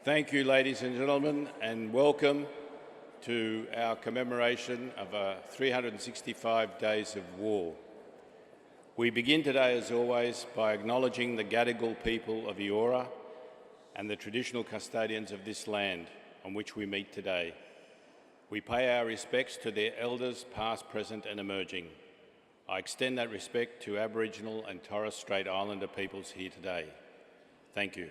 Thank you, ladies and gentlemen, and welcome to our commemoration of 365 days of war. We begin today, as always, by acknowledging the Gadigal people of Eora and the traditional custodians of this land on which we meet today. We pay our respects to their elders, past, present and emerging. I extend that respect to Aboriginal and Torres Strait Islander peoples here today. Thank you.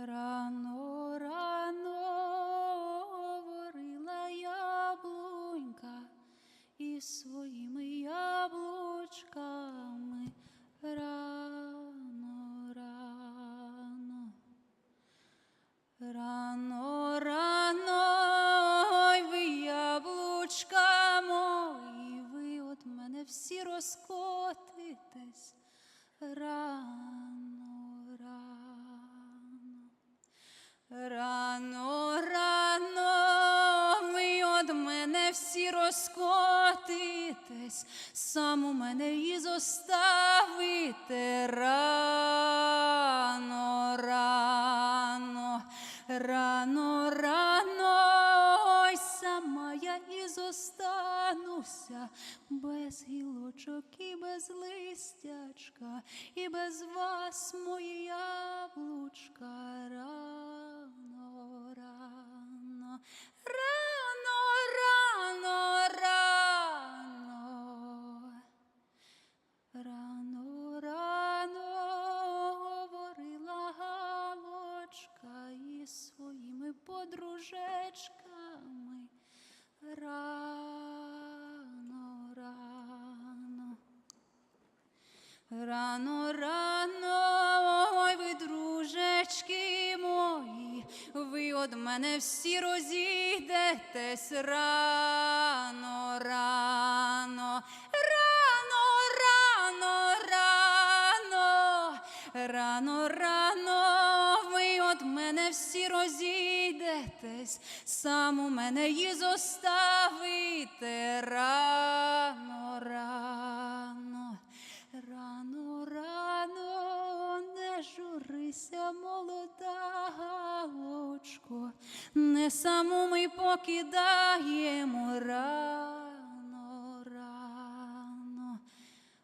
Рано, рано ворила яблунька із своїми яблучками. Рано, рано, рано, рано, й ви яблучка мої, ви от мене всі розкотитесь. Рано, рано. Рано, рано ви од мене всі розкотитесь, сам у мене і зоставите. Рано, рано, рано, рано, й сама я і зостануся, без гілочок і без листячка, і без вас, мої яблучка. Рано, рано, рано, рано, рано, рано, рано говорила галочка із своїми подружечками. Рано, рано, рано, рано, ой ви, дружечки мої, ви од мене всі розійдетесь. Рано, рано, рано, рано, рано, рано, рано, ви од мене всі розійдетесь, сам у мене і зоставите. Рано, рано, рано, рано, не журися, молода галочко, не саму ми покидаємо. Рано, рано,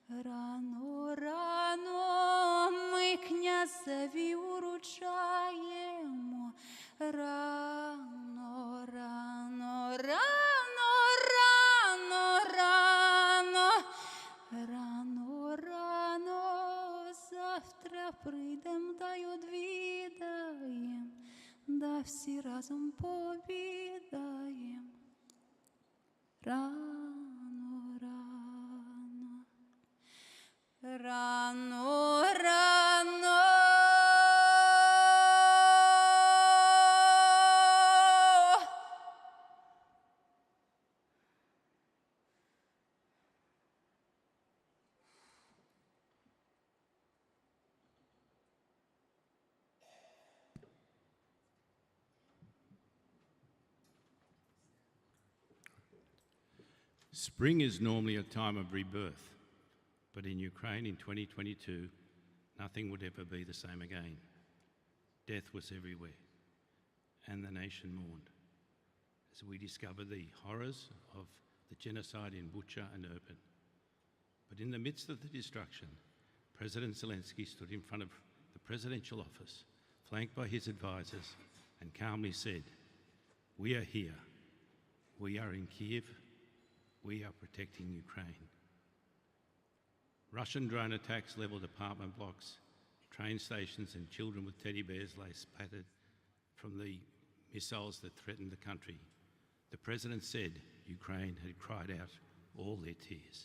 рано, рано, ми князеві уручаємо. Рано, рано, рано, рано, рано, рано, рано, завтра прийдем та й одвідаєм, да всі разом пообідаєм. Рано, рано, рано, рано. Spring is normally a time of rebirth, but in Ukraine in 2022, nothing would ever be the same again. Death was everywhere, and the nation mourned as we discovered the horrors of the genocide in Bucha and Irpin. But in the midst of the destruction, President Zelensky stood in front of the presidential office, flanked by his advisors, and calmly said, "We are here. We are in Kiev. We are protecting Ukraine." Russian drone attacks levelled apartment blocks, train stations, and children with teddy bears lay spattered from the missiles that threatened the country. The president said Ukraine had cried out all their tears.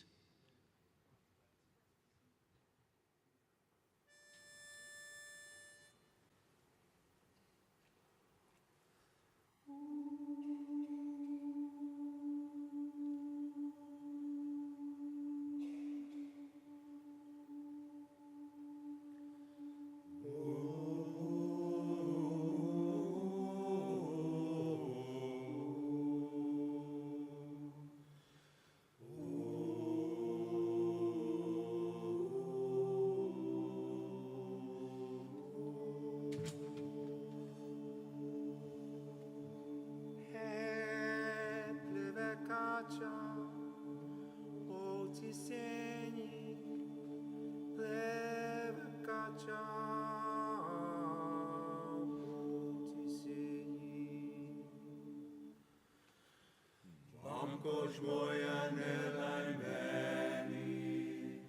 Mamko ж моя, не лай мені,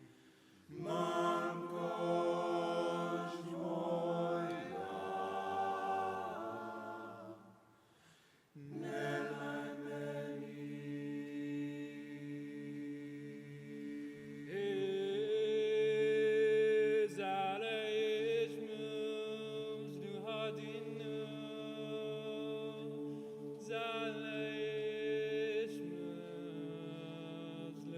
мамко ж моя, не лай мені. Залеєш мов з годину, залеєш мов з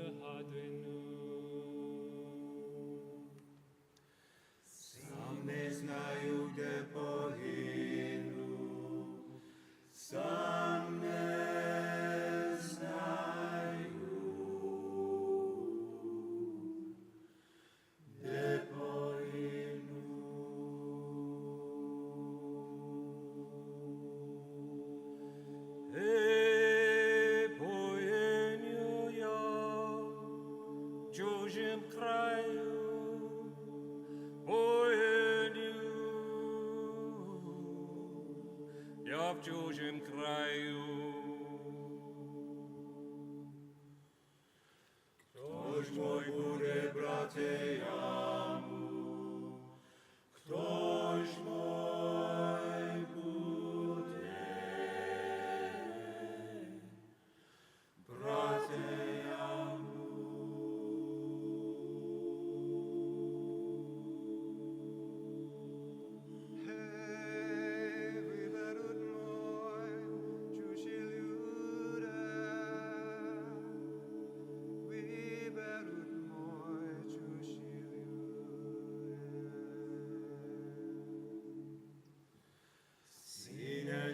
воїнів, я в чужім краю. Хто ж мой буде, брате, яму? Хто ж мой буде, брате,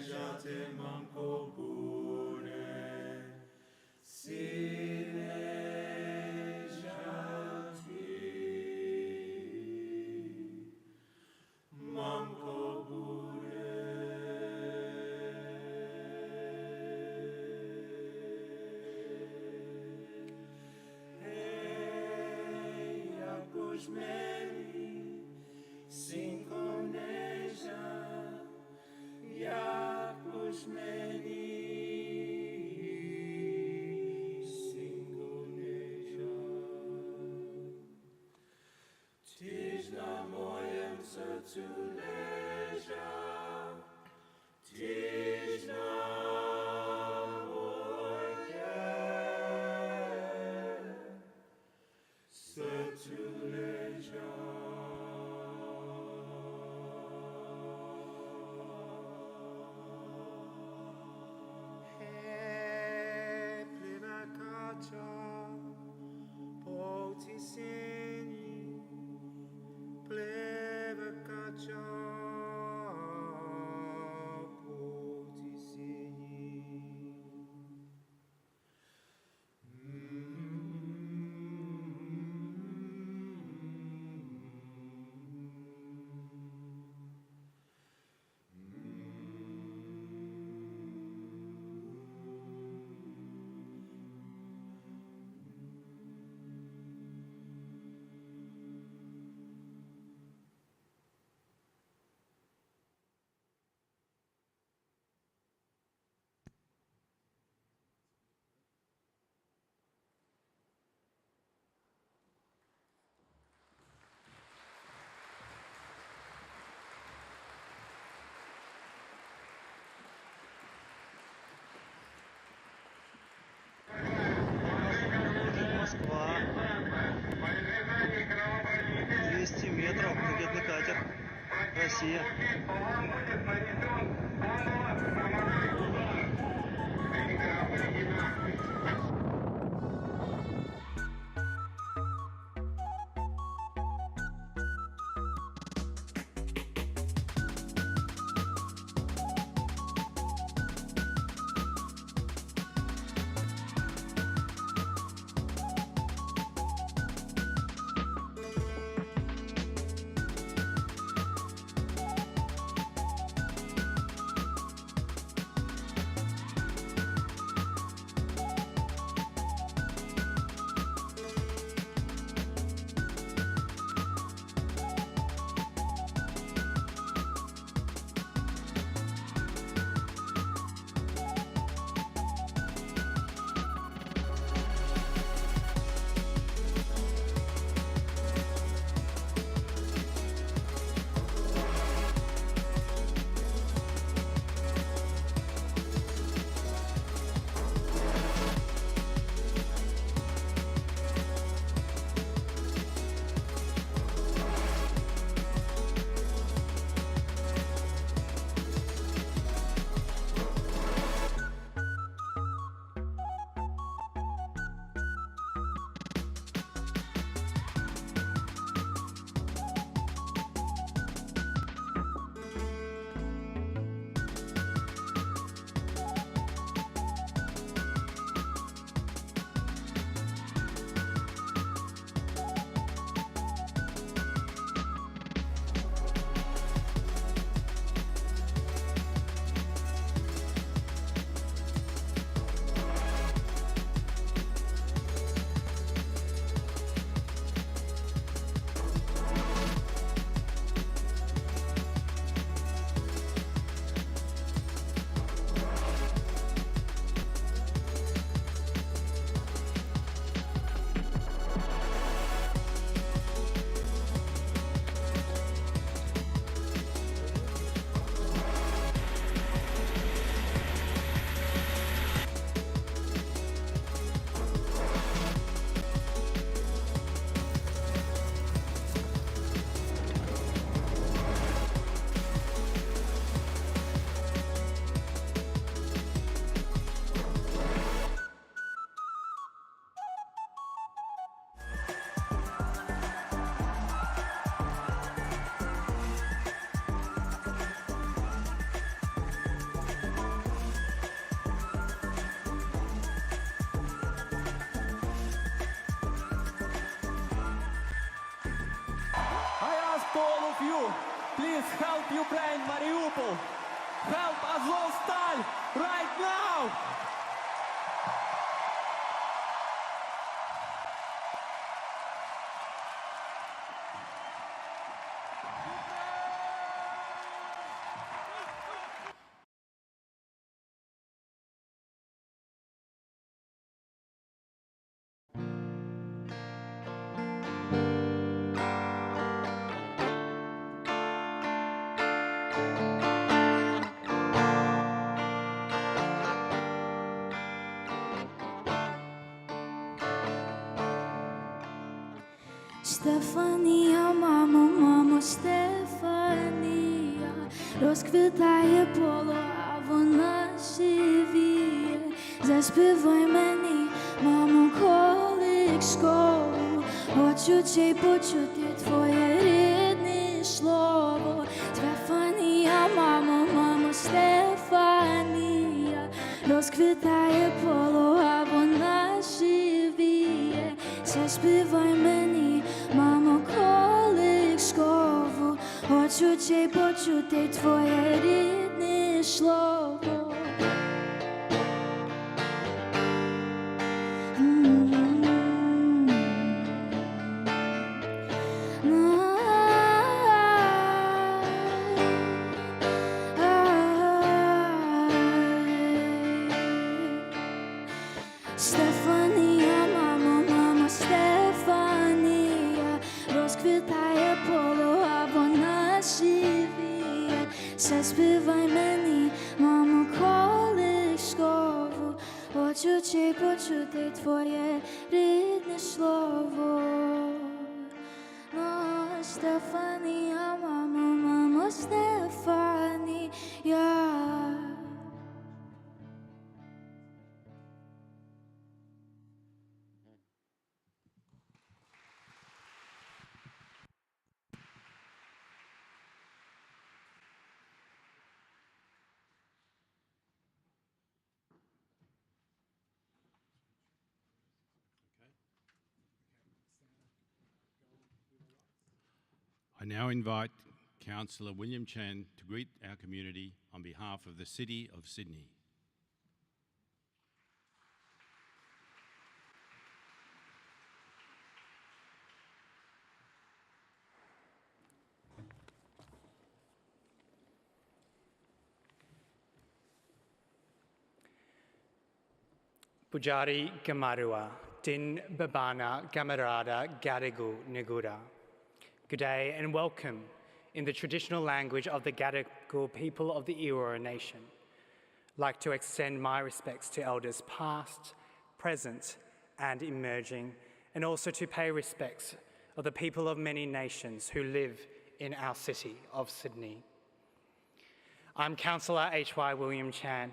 Жати мамко буде, сине жати, мамко буде. Ей, яко ж мені, синко не жаль, якось мені, синку, не жаль. Ти ж на моєм серцю лежав, ти ж на моєм серцю лежав. Москва. 200 метров. Ракетный катер. Россия. to all of you. Please help Ukraine, Mariupol. Help Azovstal right now. Stefania, мамо, Стефанія, розквітає поло, а вона живіє. Заспівай мені, мамо, колишкову, хочу ще й почути твоє рідне слово. Стефанія, мамо, Стефанія, розквітає поло, а вона живіє. Заспівай мені, мамо, колишкову, хочу ще й почути твоє рідне слово. Стефанія, мамо, Стефанія, розквітає поло, а вона живіє. Заспівай мені, мамо, колишкову, хочу ще й почути твоє рідне слово. Стефанія, мамо, Стефанія. I now invite Councillor William Chan to greet our community on behalf of the City of Sydney. Pujari Gamarua, Din Babana Gamarada Gadigal Nagura. Good day and welcome in the traditional language of the Gadigal people of the Eora Nation. I'd like to extend my respects to elders past, present and emerging, and also to pay respects of the people of many nations who live in our city of Sydney. I'm Councillor H.Y. William Chan,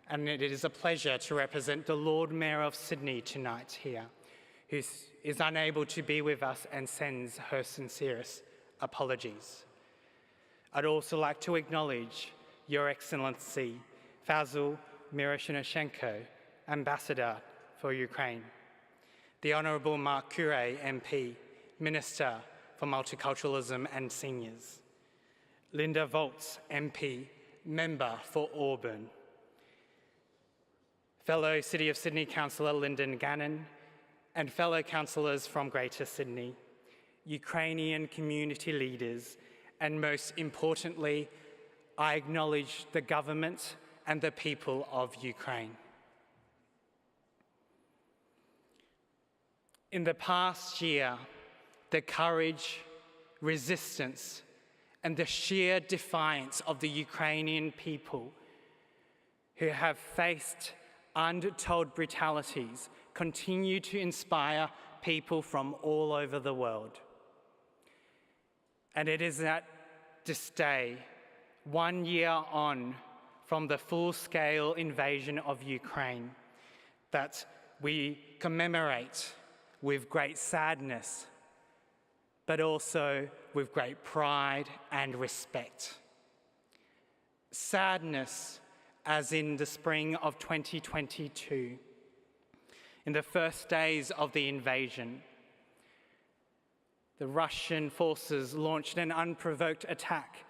and it is a pleasure to represent the Lord Mayor of Sydney tonight here, who is unable to be with us and sends her sincerest apologies. I'd also like to acknowledge Your Excellency Fazil Miroshnichenko, Ambassador for Ukraine, the Honourable Mark Curé MP, Minister for Multiculturalism and Seniors, Linda Volz MP, Member for Auburn, fellow City of Sydney Councillor Lyndon Gannon, and fellow councillors from Greater Sydney, Ukrainian community leaders, and most importantly, I acknowledge the government and the people of Ukraine. In the past year, the courage, resistance, and the sheer defiance of the Ukrainian people who have faced untold brutalities continue to inspire people from all over the world. And it is at this day, 1 year on from the full-scale invasion of Ukraine, that we commemorate with great sadness, but also with great pride and respect. Sadness, as in the spring of 2022, in the first days of the invasion, the Russian forces launched an unprovoked attack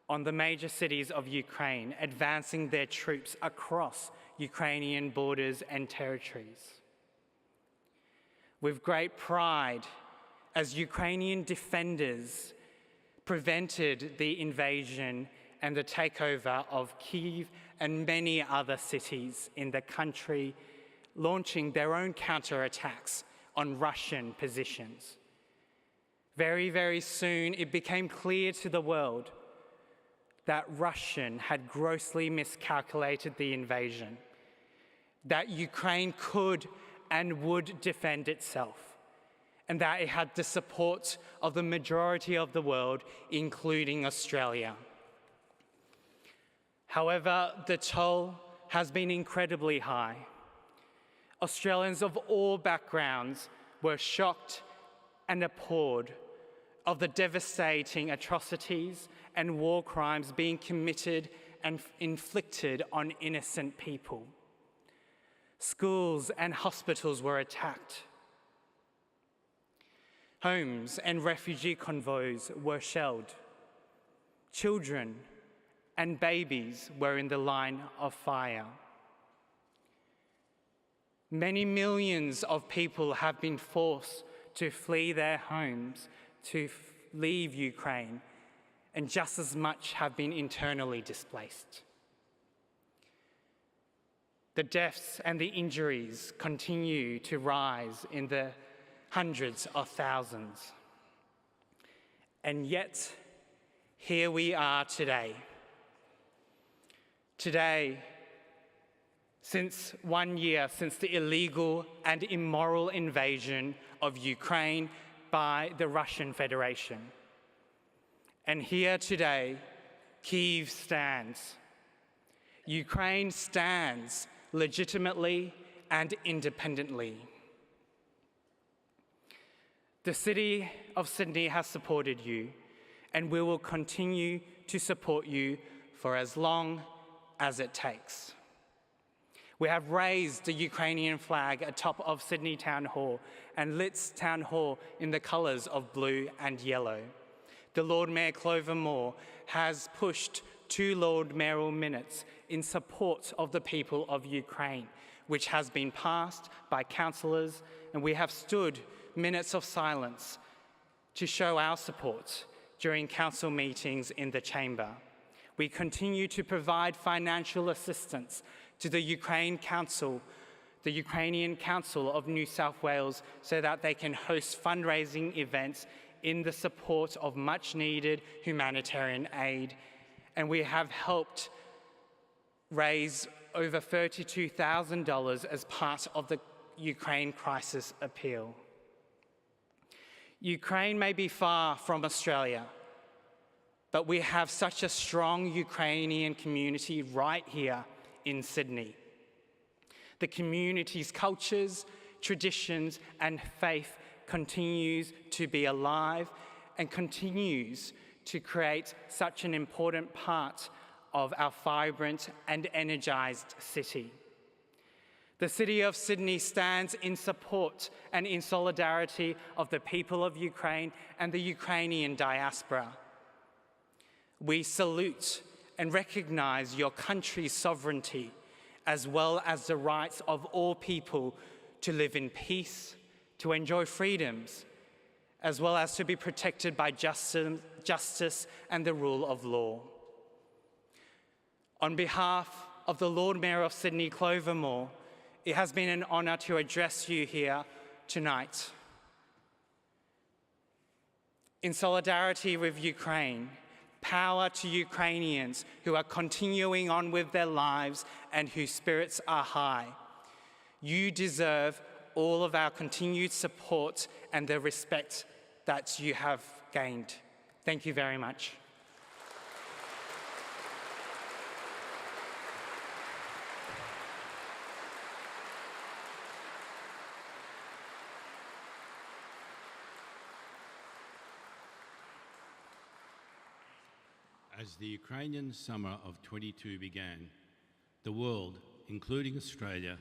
on the major cities of Ukraine, advancing their troops across Ukrainian borders and territories. With great pride, as Ukrainian defenders prevented the invasion and the takeover of Kyiv and many other cities in the country, launching their own counterattacks on Russian positions. Very, very soon, it became clear to the world that Russia had grossly miscalculated the invasion, that Ukraine could and would defend itself, and that it had the support of the majority of the world, including Australia. However, the toll has been incredibly high. Australians of all backgrounds were shocked and appalled of the devastating atrocities and war crimes being committed and inflicted on innocent people. Schools and hospitals were attacked. Homes and refugee convoys were shelled. Children and babies were in the line of fire. Many millions of people have been forced to flee their homes, to leave Ukraine, and just as much have been internally displaced. The deaths and the injuries continue to rise in the hundreds of thousands. And yet, here we are today. Today, since 1 year since the illegal and immoral invasion of Ukraine by the Russian Federation. And here today, Kyiv stands. Ukraine stands legitimately and independently. The City of Sydney has supported you, and we will continue to support you for as long as it takes. We have raised the Ukrainian flag atop of Sydney Town Hall and lit Town Hall in the colours of blue and yellow. The Lord Mayor Clover Moore has pushed 2 Lord Mayoral minutes in support of the people of Ukraine, which has been passed by councillors, and we have stood minutes of silence to show our support during council meetings in the chamber. We continue to provide financial assistance to the Ukrainian Council of New South Wales, so that they can host fundraising events in the support of much needed humanitarian aid. And we have helped raise over $32,000 as part of the Ukraine Crisis Appeal. Ukraine may be far from Australia, but we have such a strong Ukrainian community right here in Sydney. The community's cultures, traditions, and faith continues to be alive and continues to create such an important part of our vibrant and energised city. The City of Sydney stands in support and in solidarity of the people of Ukraine and the Ukrainian diaspora. We salute and recognise your country's sovereignty, as well as the rights of all people to live in peace, to enjoy freedoms, as well as to be protected by justice and the rule of law. On behalf of the Lord Mayor of Sydney, Clover Moore, it has been an honour to address you here tonight. In solidarity with Ukraine, power to Ukrainians who are continuing on with their lives and whose spirits are high. You deserve all of our continued support and the respect that you have gained. Thank you very much. As the Ukrainian summer of 22 began, the world, including Australia,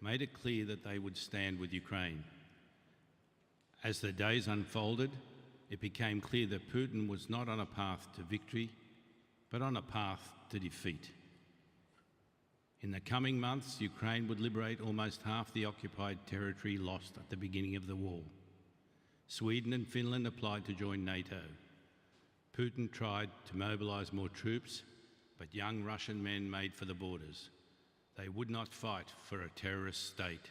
made it clear that they would stand with Ukraine. As the days unfolded, it became clear that Putin was not on a path to victory, but on a path to defeat. In the coming months, Ukraine would liberate almost half the occupied territory lost at the beginning of the war. Sweden and Finland applied to join NATO. Putin tried to mobilise more troops, but young Russian men made for the borders. They would not fight for a terrorist state.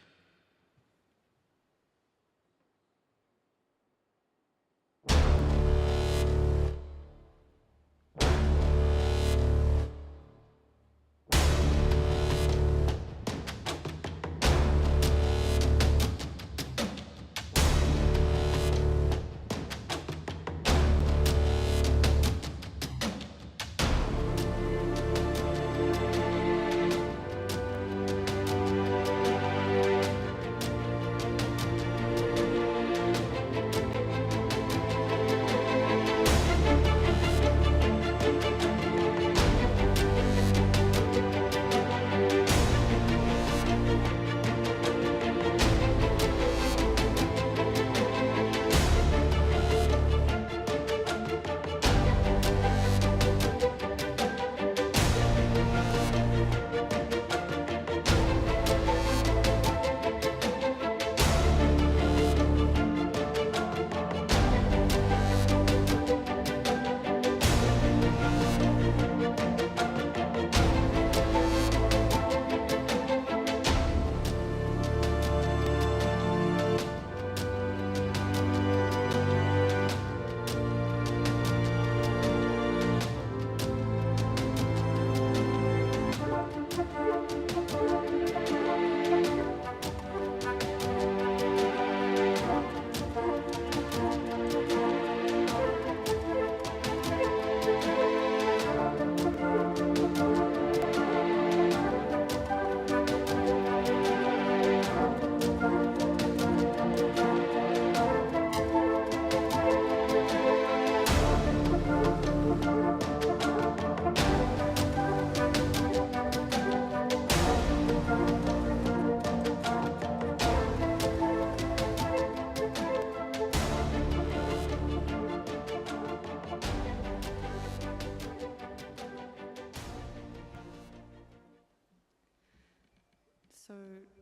So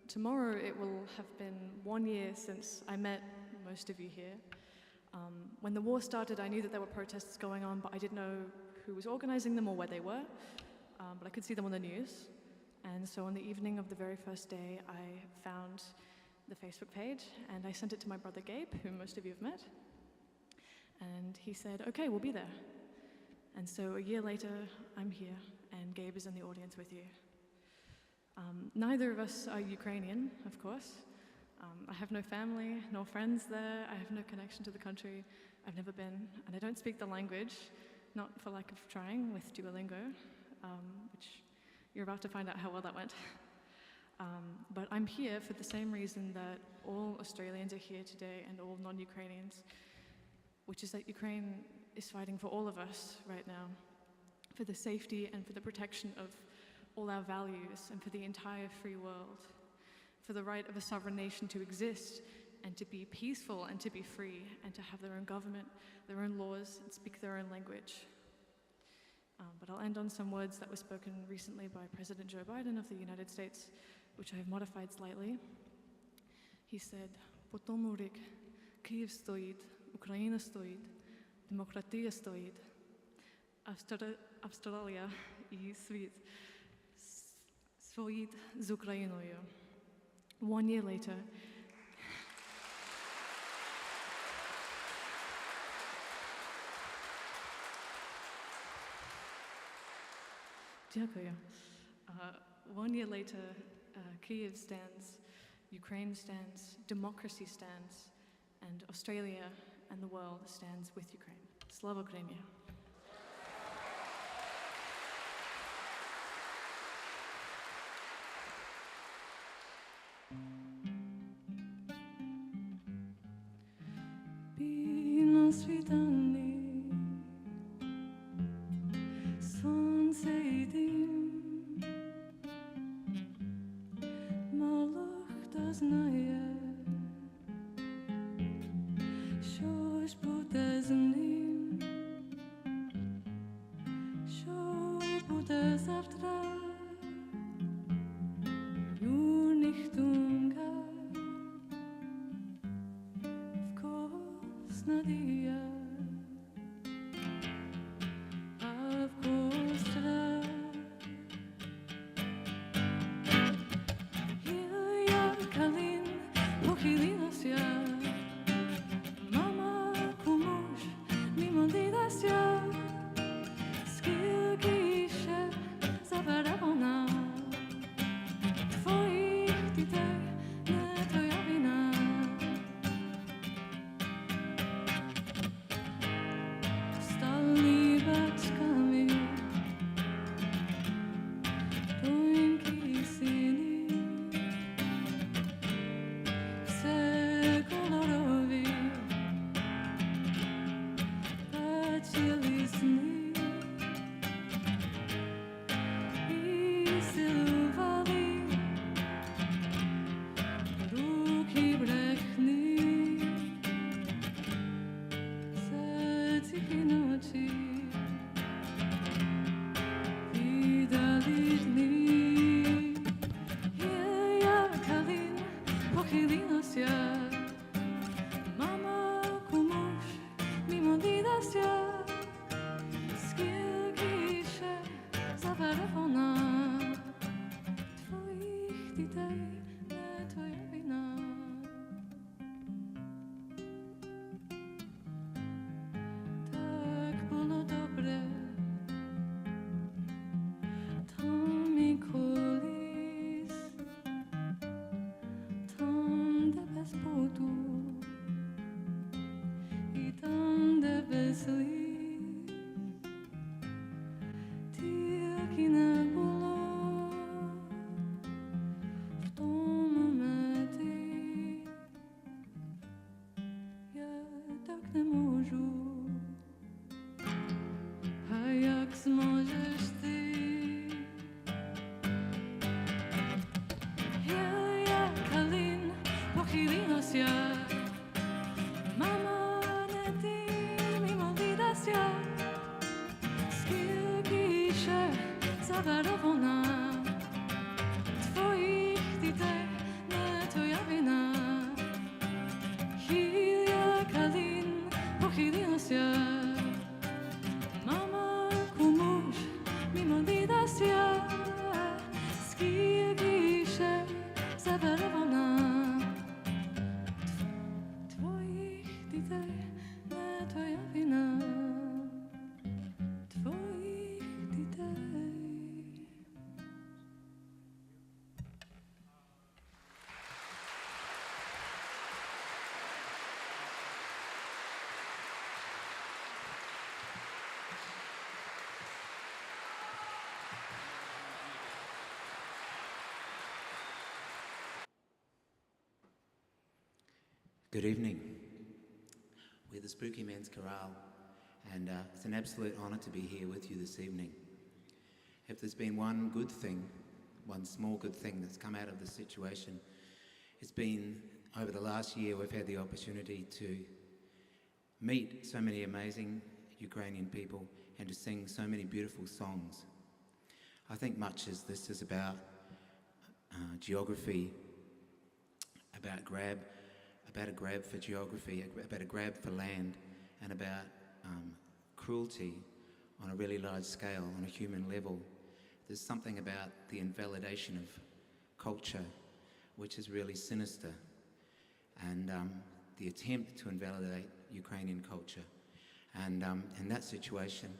tomorrow it will have been 1 year since I met most of you here. When the war started, I knew that there were protests going on, but I didn't know who was organizing them or where they were, but I could see them on the news. And so on the evening of the very first day, I found the Facebook page and I sent it to my brother Gabe, who most of you have met. And he said, okay, we'll be there. And so a year later, I'm here and Gabe is in the audience with you. Neither of us are Ukrainian, of course. I have no family, no friends there. I have no connection to the country. I've never been, and I don't speak the language, not for lack of trying with Duolingo, which you're about to find out how well that went. But I'm here for the same reason that all Australians are here today and all non-Ukrainians, which is that Ukraine is fighting for all of us right now, for the safety and for the protection of all our values and for the entire free world, for the right of a sovereign nation to exist and to be peaceful and to be free and to have their own government, their own laws, and speak their own language. But I'll end on some words that were spoken recently by President Joe Biden of the United States, which I have modified slightly. He said, "Potom Urik, Kyiv stoит, Ukraina stoит, demokratia stoит, Австралия и світ стоїть з Україною." 1 year later, Дякую. 1 year later, Kyiv stands, Ukraine stands, democracy stands, and Australia and the world stands with Ukraine. Slava Ukraini! На світанні сонце й дим, мало хто знає, забере вона твоїх дітей, не твоя вина. Гілля калин похилилася, мама комусь молилася, скільки ще забере вона твоїх дітей, не твоя вина, твоїх дітей. Good evening. We're the Spooky Men's Chorale, and it's an absolute honour to be here with you this evening. If there's been one good thing, one small good thing that's come out of this situation, it's been over the last year we've had the opportunity to meet so many amazing Ukrainian people and to sing so many beautiful songs. I think much as this is about geography, about a grab for geography, about a grab for land, and about cruelty on a really large scale, on a human level. There's something about the invalidation of culture which is really sinister, and the attempt to invalidate Ukrainian culture. And in that situation,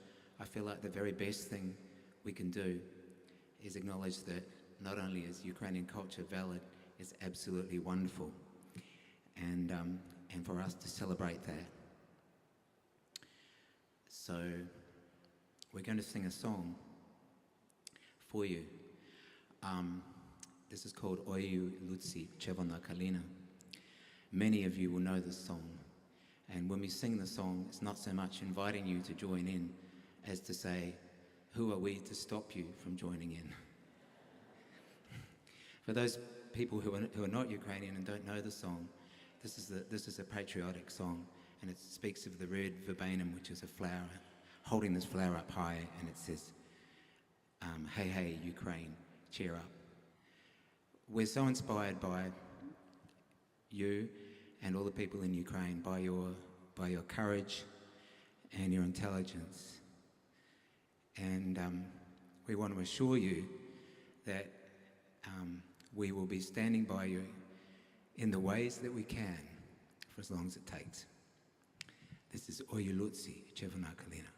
I feel like the very best thing we can do is acknowledge that not only is Ukrainian culture valid, it's absolutely wonderful. And for us to celebrate that. So we're going to sing a song for you. This is called Oyu Lutsi Chevona Kalina. Many of you will know this song, and when we sing the song, it's not so much inviting you to join in as to say, who are we to stop you from joining in? For those people who are not Ukrainian and don't know the song, this is a patriotic song, and it speaks of the red verbenum, which is a flower, holding this flower up high, and it says, hey, hey, Ukraine, cheer up. We're so inspired by you and all the people in Ukraine, by your courage and your intelligence. And we want to assure you that we will be standing by you in the ways that we can for as long as it takes. This is Oyu Lutsi Chevona Kalina.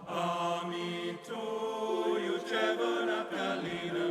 Amin tu, you Chevana Kalina,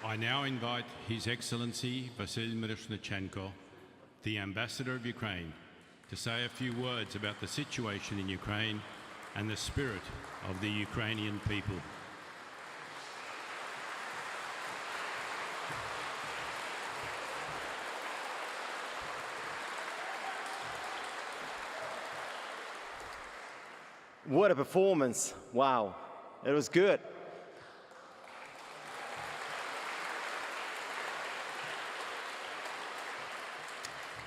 I now invite His Excellency Vasyl Myroshnichenko, the Ambassador of Ukraine, to say a few words about the situation in Ukraine and the spirit of the Ukrainian people. What a performance. Wow, it was good.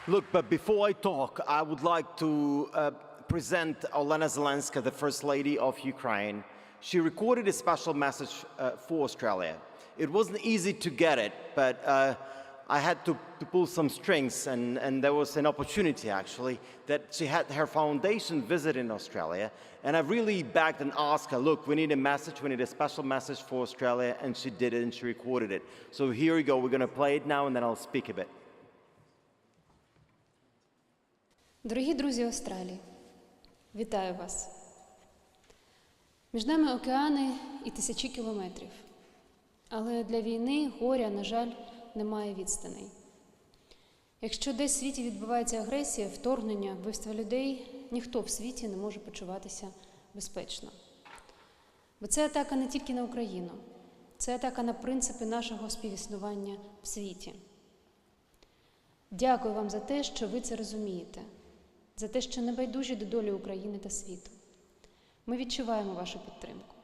Look, but before I talk, I would like to present Olena Zelenska, the First Lady of Ukraine. She recorded a special message for Australia. It wasn't easy to get it, but I had to pull some strings, and there was an opportunity, actually, that she had her foundation visit in Australia, and I really begged and asked her, look, we need a message, we need a special message for Australia, and she did it, and she recorded it. So here we go, we're going to play it now, and then I'll speak a bit. Дорогі друзі Австралії, вітаю вас. Між нами океани і тисячі кілометрів. Але для війни, горя, на жаль, немає відстаней. Якщо десь в світі відбувається агресія, вторгнення, вбивство людей, ніхто в світі не може почуватися безпечно. Бо це атака не тільки на Україну, це атака на принципи нашого співіснування в світі. Дякую вам за те, що ви це розумієте, за те, що не байдужі до долі України та світу. Ми відчуваємо вашу підтримку.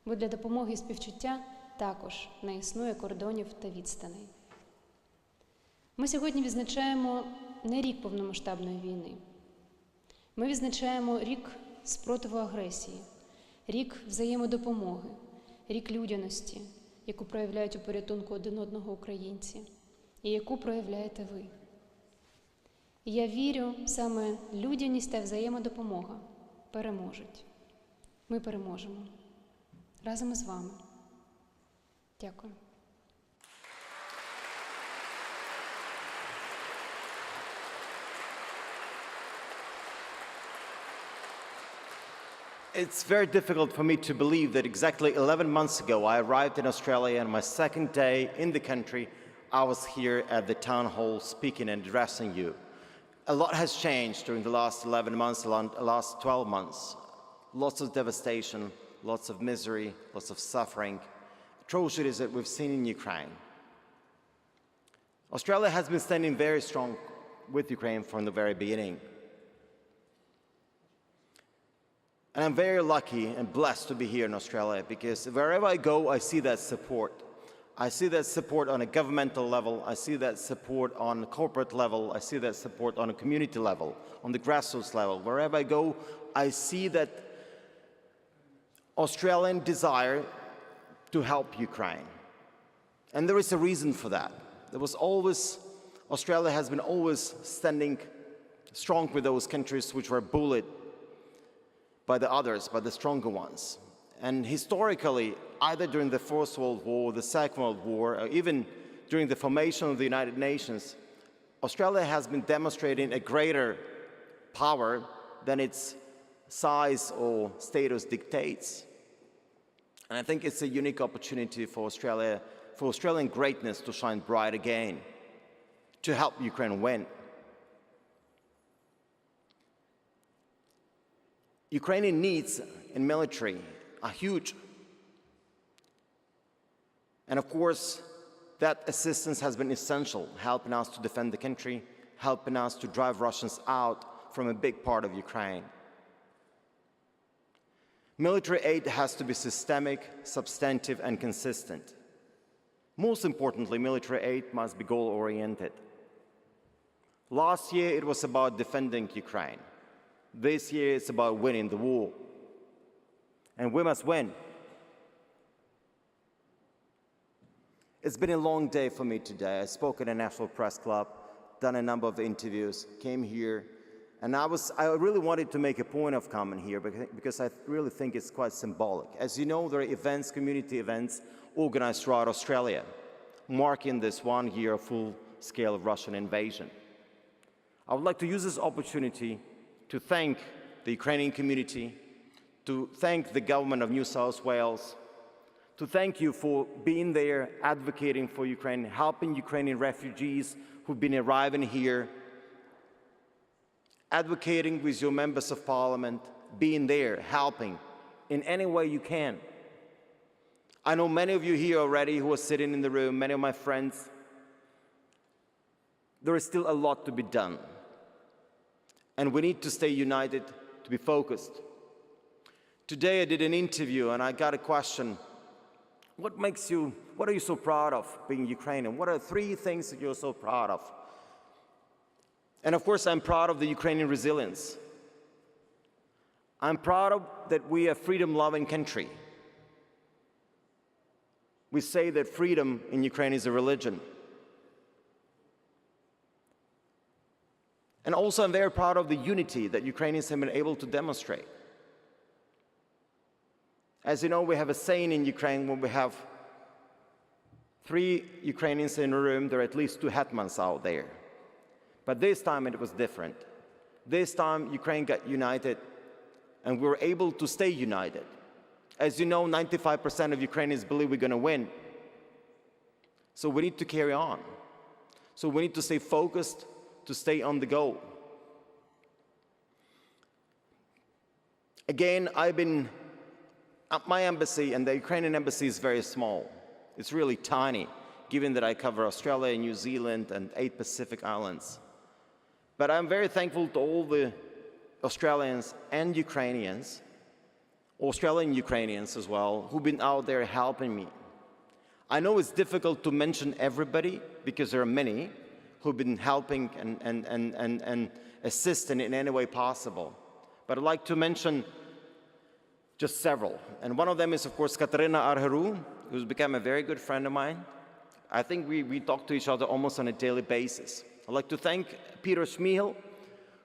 Бо для допомоги і співчуття також не існує кордонів та відстаней. Ми сьогодні відзначаємо не рік повномасштабної війни. Ми відзначаємо рік спротиву агресії, рік взаємодопомоги, рік людяності, яку проявляють у порятунку один одного українці, і яку проявляєте ви. І я вірю, саме людяність та взаємодопомога переможуть. Ми переможемо. Разом із вами. Дякую. It's very difficult for me to believe that exactly 11 months ago I arrived in Australia, and my second day in the country I was here at the town hall speaking and addressing you. A lot has changed during the last 11 months, the last 12 months. Lots of devastation, lots of misery, lots of suffering, atrocities that we've seen in Ukraine. Australia has been standing very strong with Ukraine from the very beginning. And I'm very lucky and blessed to be here in Australia, because wherever I go, I see that support. I see that support on a governmental level, I see that support on a corporate level, I see that support on a community level, on the grassroots level. Wherever I go, I see that Australian desire to help Ukraine. And there is a reason for that. Australia has been always standing strong with those countries which were bullied by the others, by the stronger ones. And historically, either during the First World War, the Second World War, or even during the formation of the United Nations, Australia has been demonstrating a greater power than its size or status dictates. And I think it's a unique opportunity for Australia, for Australian greatness to shine bright again, to help Ukraine win. Ukrainian needs in military are huge. And of course, that assistance has been essential, helping us to defend the country, helping us to drive Russians out from a big part of Ukraine. Military aid has to be systemic, substantive, and consistent. Most importantly, military aid must be goal-oriented. Last year, it was about defending Ukraine. This year, it's about winning the war. And we must win. It's been a long day for me today. I spoke at a National Press Club, done a number of interviews, came here, and I really wanted to make a point of coming here because I really think it's quite symbolic. As you know, there are events, community events, organized throughout Australia, marking this 1 year of full-scale Russian invasion. I would like to use this opportunity to thank the Ukrainian community, to thank the government of New South Wales, to thank you for being there, advocating for Ukraine, helping Ukrainian refugees who've been arriving here, advocating with your members of parliament, being there, helping in any way you can. I know many of you here already who are sitting in the room, many of my friends. There is still a lot to be done. And we need to stay united, to be focused. Today I did an interview and I got a question. What are you so proud of being Ukrainian? What are 3 things that you're so proud of? And of course, I'm proud of the Ukrainian resilience. I'm proud of that we are a freedom-loving country. We say that freedom in Ukraine is a religion. And also, I'm very proud of the unity that Ukrainians have been able to demonstrate. As you know, we have a saying in Ukraine when we have 3 Ukrainians in a room, there are at least 2 hetmans out there. But this time it was different. This time Ukraine got united and we were able to stay united. As you know, 95% of Ukrainians believe we're going to win. So we need to carry on. So we need to stay focused, to stay on the goal. Again, my embassy and the Ukrainian embassy is very small. It's really tiny, given that I cover Australia, New Zealand, and 8 Pacific islands. But I'm very thankful to all the Australians and Ukrainians, Australian Ukrainians as well, who've been out there helping me. I know it's difficult to mention everybody because there are many who've been helping and assisting in any way possible. But I'd like to mention just several. And one of them is, of course, Katerina Arharu, who's become a very good friend of mine. I think we talk to each other almost on a daily basis. I'd like to thank Peter Schmiel,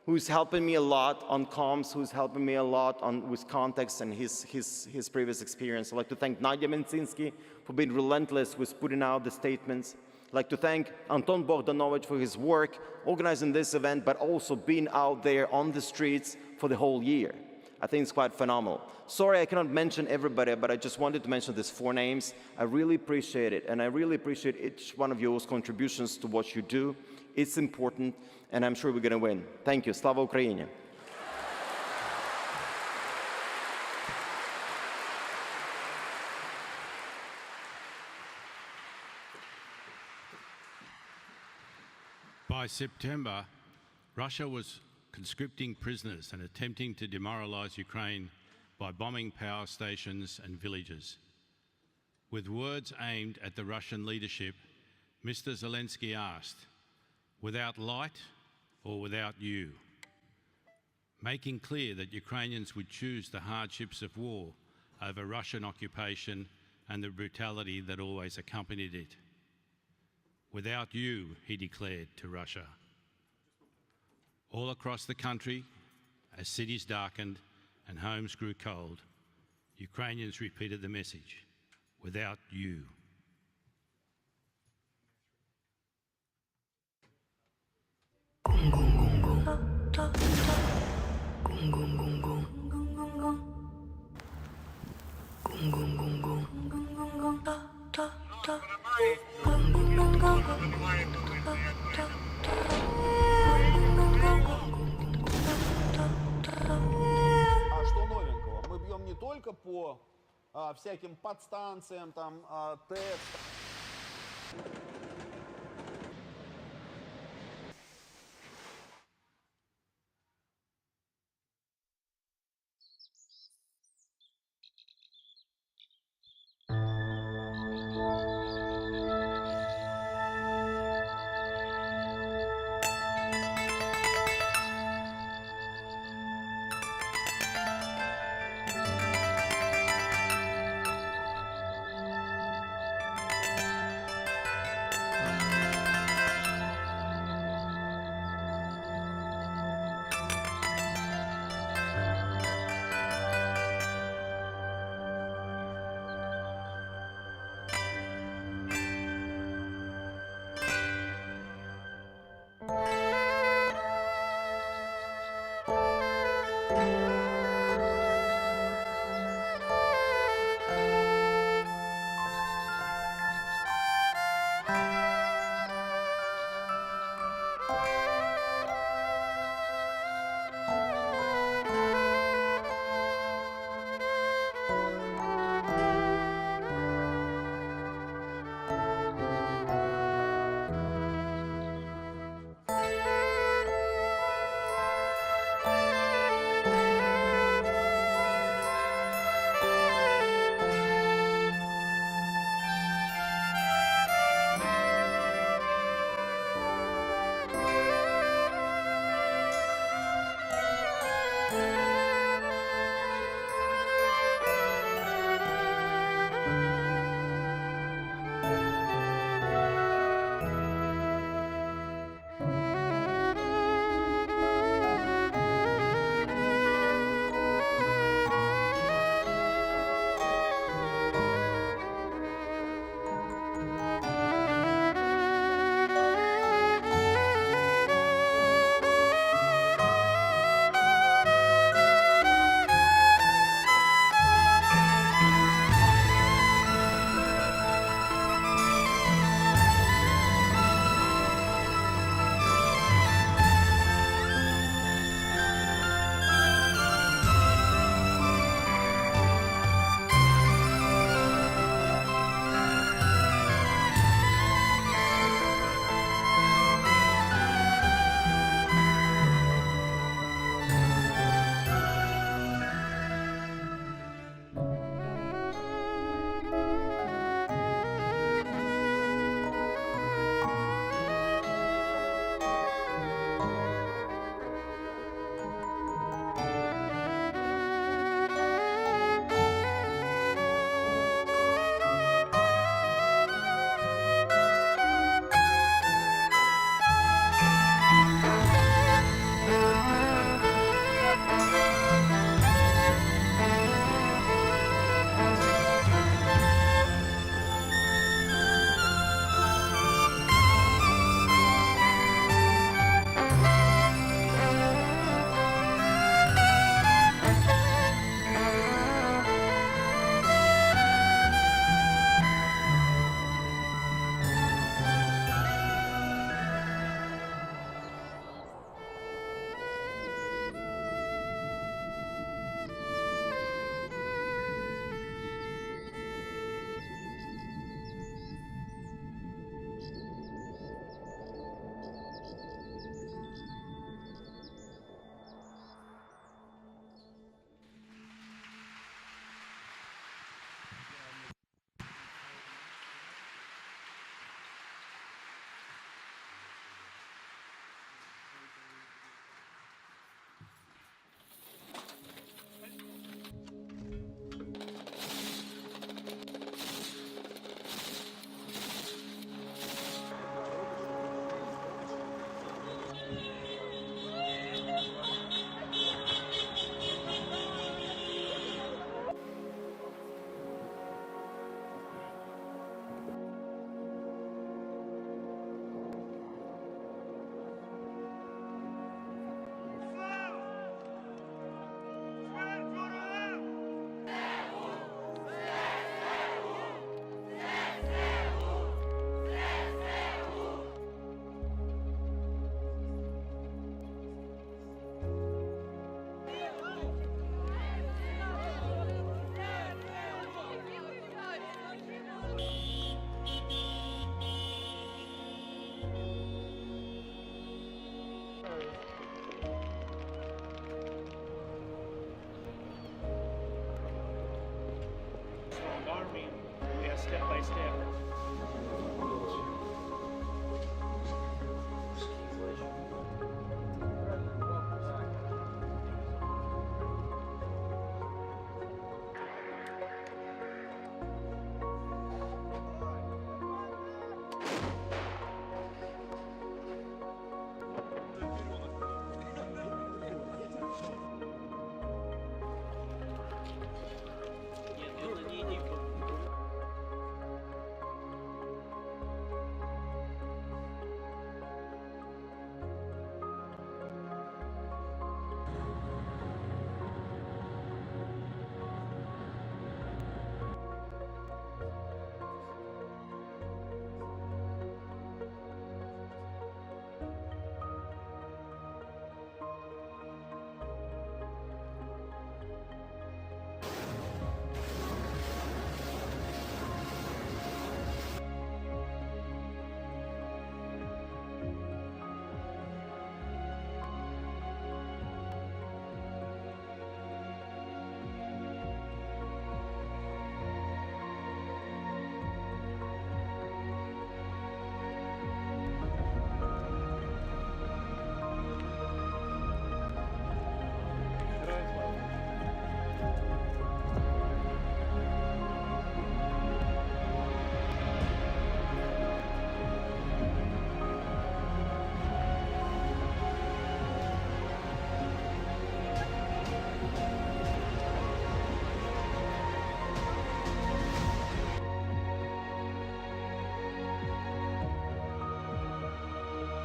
who's helping me a lot on comms, who's helping me a lot with context and his previous experience. I'd like to thank Nadia Menzinski for being relentless with putting out the statements. I'd like to thank Anton Bogdanovich for his work organizing this event, but also being out there on the streets for the whole year. I think it's quite phenomenal. Sorry I cannot mention everybody, but I just wanted to mention these 4 names. I really appreciate it, and I really appreciate each one of your contributions to what you do. It's important, and I'm sure we're going to win. Thank you. Slava Ukraini! By September, Russia was conscripting prisoners and attempting to demoralize Ukraine by bombing power stations and villages. With words aimed at the Russian leadership, Mr. Zelensky asked, "Without light or without you?" Making clear that Ukrainians would choose the hardships of war over Russian occupation and the brutality that always accompanied it. "Without you," he declared to Russia. All across the country, as cities darkened and homes grew cold, Ukrainians repeated the message, "Without you." А что новенького? Мы бьем не только по всяким подстанциям, там, ТЭЦ. step by step.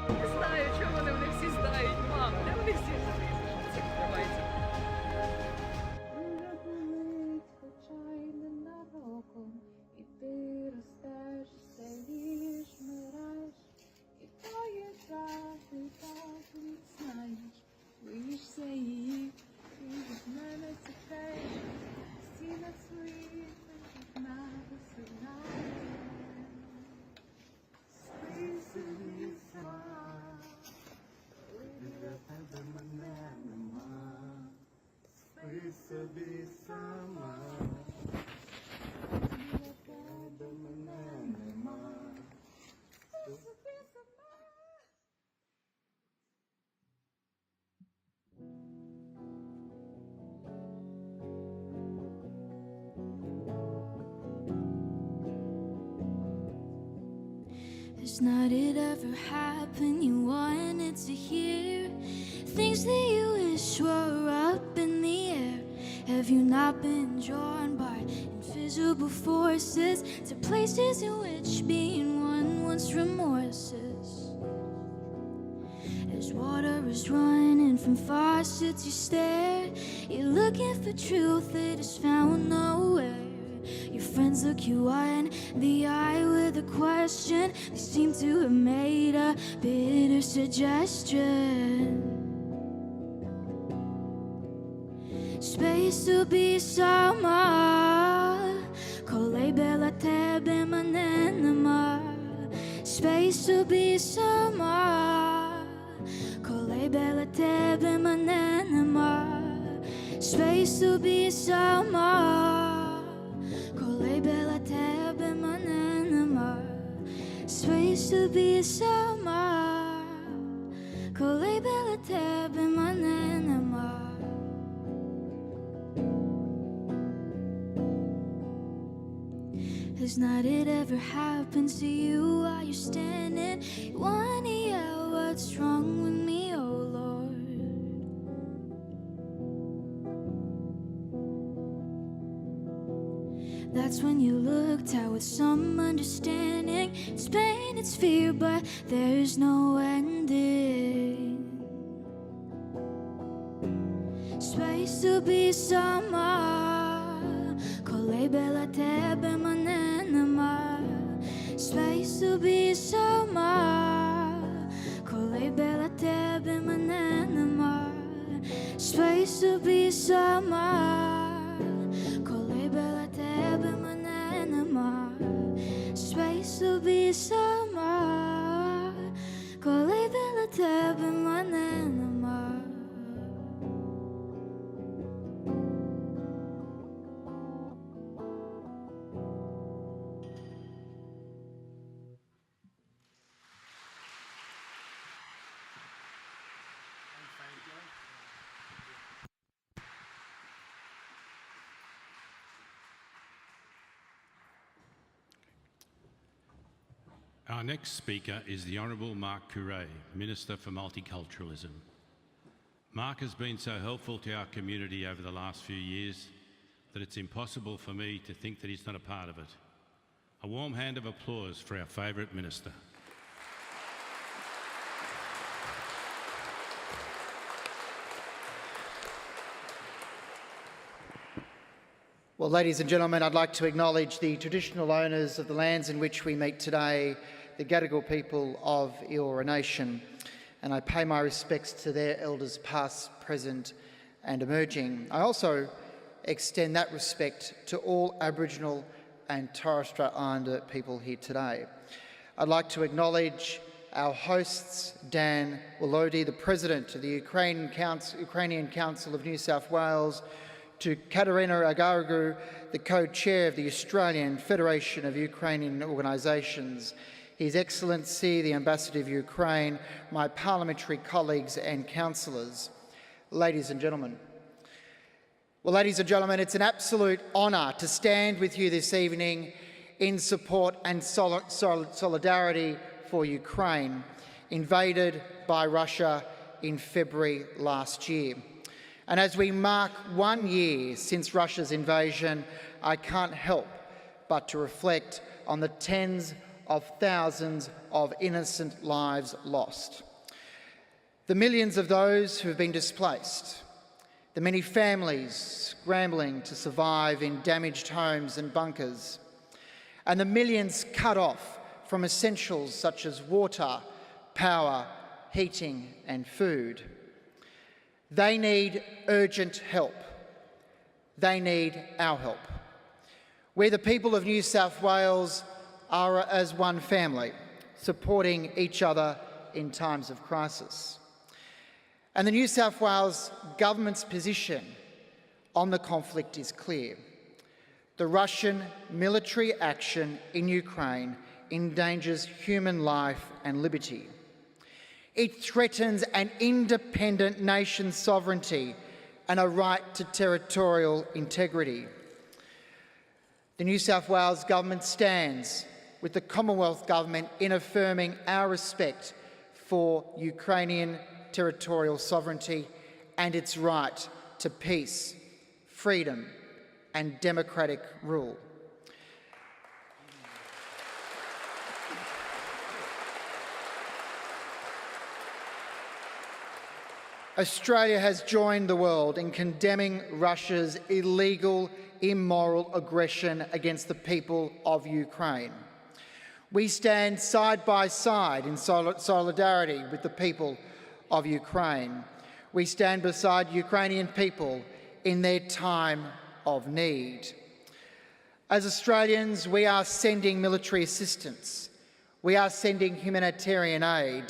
Не знаю, чого вони всі знають, мам. Де вони всі знають, що це відбувається? Хоча й ненароком, і ти ростеш, стаєш, вмираєш, і твої жахи так знаєш, боїшся її, і від мене тікаєш, стінах своїх вікна висинає. Спи собі сама, коли біля тебе мене нема. Спи собі сама, біля тебе мене нема. Спи собі сама. It's not it ever happened you wanted to hear things that you wish were up in the air. Have you not been drawn by invisible forces to places in which being one wants remorses? As water is running from faucets you stare, you're looking for truth that is found nowhere. Your friends look you in the eye with a question. They seem to have made a bitter suggestion. Space to be summer, kolei bela tebe manenema. Space to be summer, kolei bela tebe manenema. Space to be summer. Kolei bela tebe manenema. Space to be summer. Kolei bela tebe manenema. Has not it ever happened to you while you're standing? You wanna yell, what's wrong with me, oh Lord? That's when you looked out with some understanding. It's pain, it's fear, but there's no ending. Space to be summer, kolei bela tebe manenema. Space to be summer, kolei bela tebe manenema. Space to be summer, kolei bela tebe manenema. Space to be summer, kolei bela tebe manenema. Our next speaker is the Honourable Mark Curray, Minister for Multiculturalism. Mark has been so helpful to our community over the last few years that it's impossible for me to think that he's not a part of it. A warm hand of applause for our favourite minister. Well, ladies and gentlemen, I'd like to acknowledge the traditional owners of the lands in which we meet today, the Gadigal people of Eora Nation, and I pay my respects to their elders past, present and emerging. I also extend that respect to all Aboriginal and Torres Strait Islander people here today. I'd like to acknowledge our hosts, Dan Willody, the President of the Ukrainian Council of New South Wales, to Katerina Agaragu, the co-chair of the Australian Federation of Ukrainian Organisations, His Excellency the Ambassador of Ukraine, my parliamentary colleagues and councillors, ladies and gentlemen. Well, ladies and gentlemen, it's an absolute honour to stand with you this evening in support and solidarity for Ukraine, invaded by Russia in February last year. And as we mark 1 year since Russia's invasion, I can't help but to reflect on the tens of thousands of innocent lives lost, the millions of those who have been displaced, the many families scrambling to survive in damaged homes and bunkers, and the millions cut off from essentials such as water, power, heating and food. They need urgent help. They need our help. We, the people of New South Wales, are as one family, supporting each other in times of crisis. And the New South Wales government's position on the conflict is clear. The Russian military action in Ukraine endangers human life and liberty. It threatens an independent nation's sovereignty and a right to territorial integrity. The New South Wales Government stands with the Commonwealth Government in affirming our respect for Ukrainian territorial sovereignty and its right to peace, freedom and democratic rule. Australia has joined the world in condemning Russia's illegal, immoral aggression against the people of Ukraine. We stand side by side in solidarity with the people of Ukraine. We stand beside Ukrainian people in their time of need. As Australians, we are sending military assistance. We are sending humanitarian aid,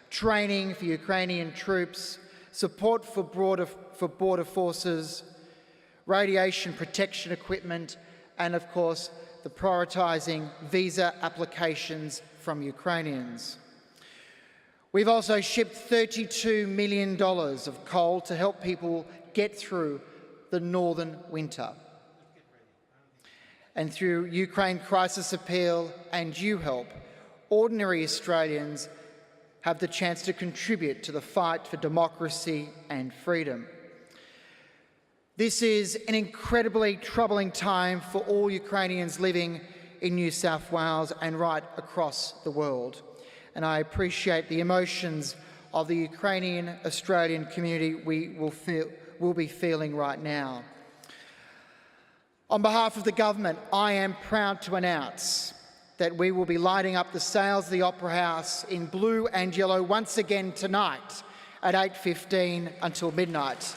training for Ukrainian troops, support for border forces, radiation protection equipment, and of course, the prioritising visa applications from Ukrainians. We've also shipped $32 million of coal to help people get through the northern winter. And through Ukraine Crisis Appeal and YouHelp, ordinary Australians have the chance to contribute to the fight for democracy and freedom. This is an incredibly troubling time for all Ukrainians living in New South Wales and right across the world. And I appreciate the emotions of the Ukrainian Australian community we will be feeling right now. On behalf of the government, I am proud to announce that we will be lighting up the sails of the Opera House in blue and yellow once again tonight at 8:15 until midnight.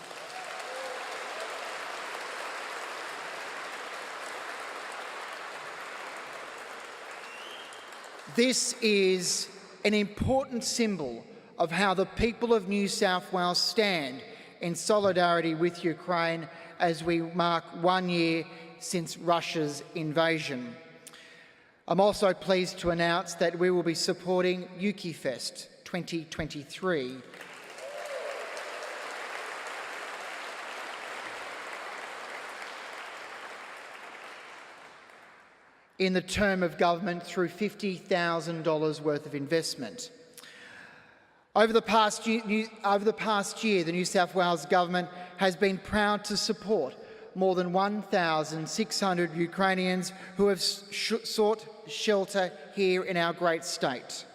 This is an important symbol of how the people of New South Wales stand in solidarity with Ukraine as we mark 1 year since Russia's invasion. I'm also pleased to announce that we will be supporting UkiFest 2023. in the term of government through $50,000 worth of investment. Over the past year, the New South Wales Government has been proud to support more than 1,600 Ukrainians who have sought shelter here in our great state.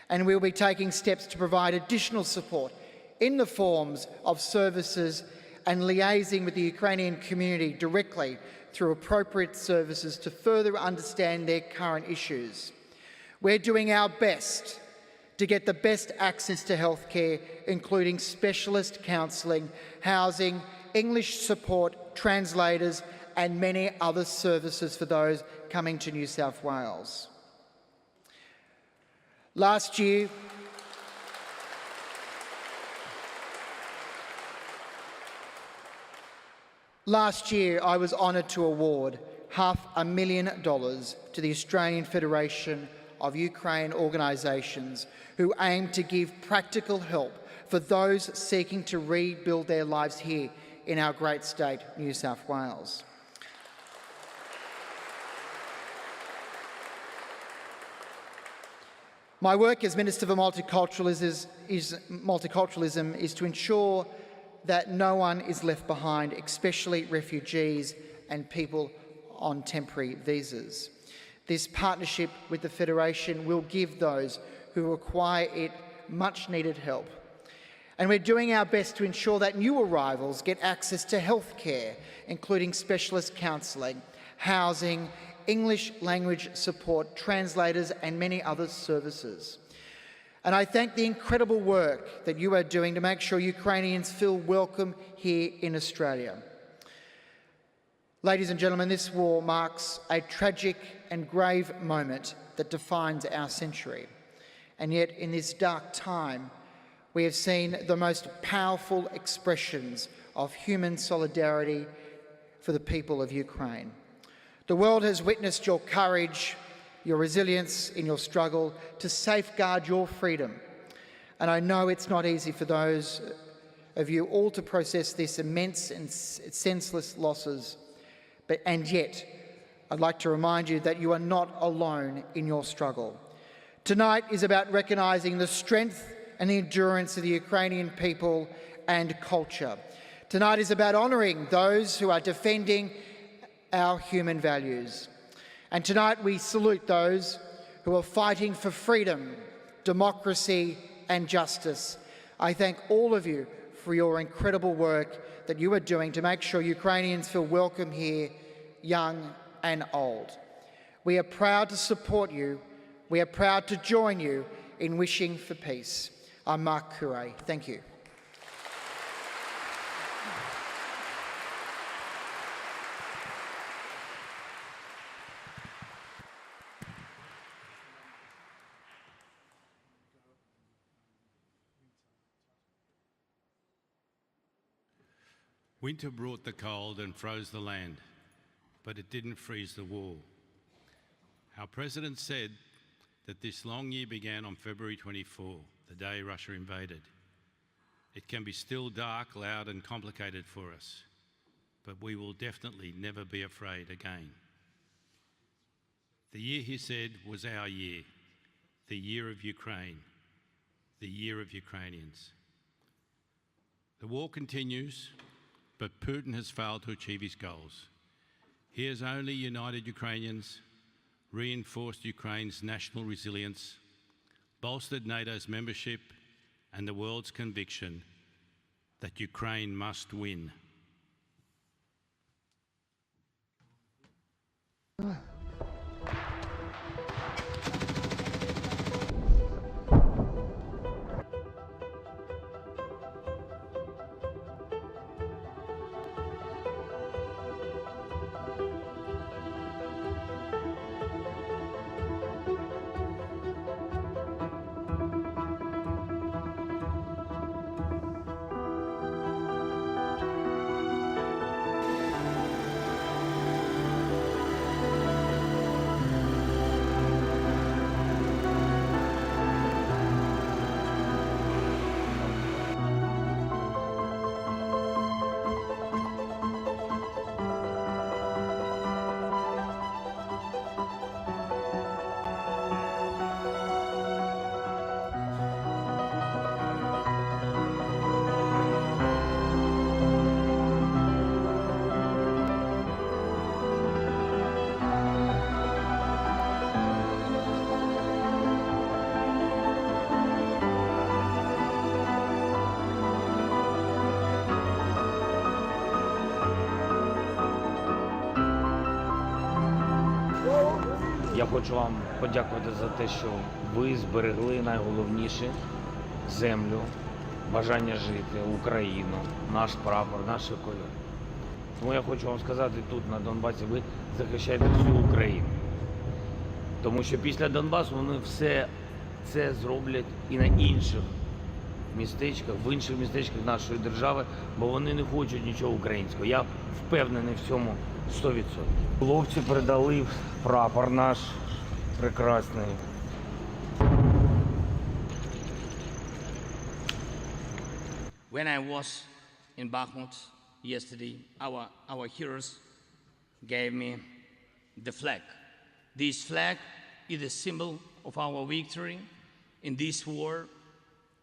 And we'll be taking steps to provide additional support in the forms of services and liaising with the Ukrainian community directly through appropriate services to further understand their current issues. We're doing our best to get the best access to healthcare, including specialist counselling, housing, English support, translators, and many other services for those coming to New South Wales. Last year, I was honoured to award $500,000 to the Australian Federation of Ukraine Organisations who aim to give practical help for those seeking to rebuild their lives here in our great state, New South Wales. My work as Minister for Multiculturalism is to ensure that no one is left behind, especially refugees and people on temporary visas. This partnership with the Federation will give those who require it much needed help. And we're doing our best to ensure that new arrivals get access to healthcare, including specialist counselling, housing, English language support, translators, and many other services. And I thank the incredible work that you are doing to make sure Ukrainians feel welcome here in Australia. Ladies and gentlemen, this war marks a tragic and grave moment that defines our century. And yet, in this dark time, we have seen the most powerful expressions of human solidarity for the people of Ukraine. The world has witnessed your courage, your resilience in your struggle to safeguard your freedom. And I know it's not easy for those of you all to process this immense and senseless losses. And yet, I'd like to remind you that you are not alone in your struggle. Tonight is about recognising the strength and the endurance of the Ukrainian people and culture. Tonight is about honouring those who are defending our human values. And tonight we salute those who are fighting for freedom, democracy and justice. I thank all of you for your incredible work that you are doing to make sure Ukrainians feel welcome here, young and old. We are proud to support you. We are proud to join you in wishing for peace. I'm Mark Curé. Thank you. Winter brought the cold and froze the land, but it didn't freeze the war. Our President said that this long year began on February 24, the day Russia invaded. It can be still dark, loud and complicated for us, but we will definitely never be afraid again. The year, he said, was our year, the year of Ukraine, the year of Ukrainians. The war continues, but Putin has failed to achieve his goals. He has only united Ukrainians, reinforced Ukraine's national resilience, bolstered NATO's membership and the world's conviction that Ukraine must win. Я хочу вам подякувати за те, що ви зберегли найголовніше – землю, бажання жити, Україну, наш прапор, наші кольори. Тому я хочу вам сказати, тут на Донбасі ви захищаєте всю Україну. Тому що після Донбасу вони все це зроблять і на інших містечках, в інших містечках нашої держави, бо вони не хочуть нічого українського. Я впевнений в цьому 100%. Хлопці передали прапор наш прекрасний. When I was in Bakhmut yesterday, our heroes gave me the flag. This flag is a symbol of our victory in this war.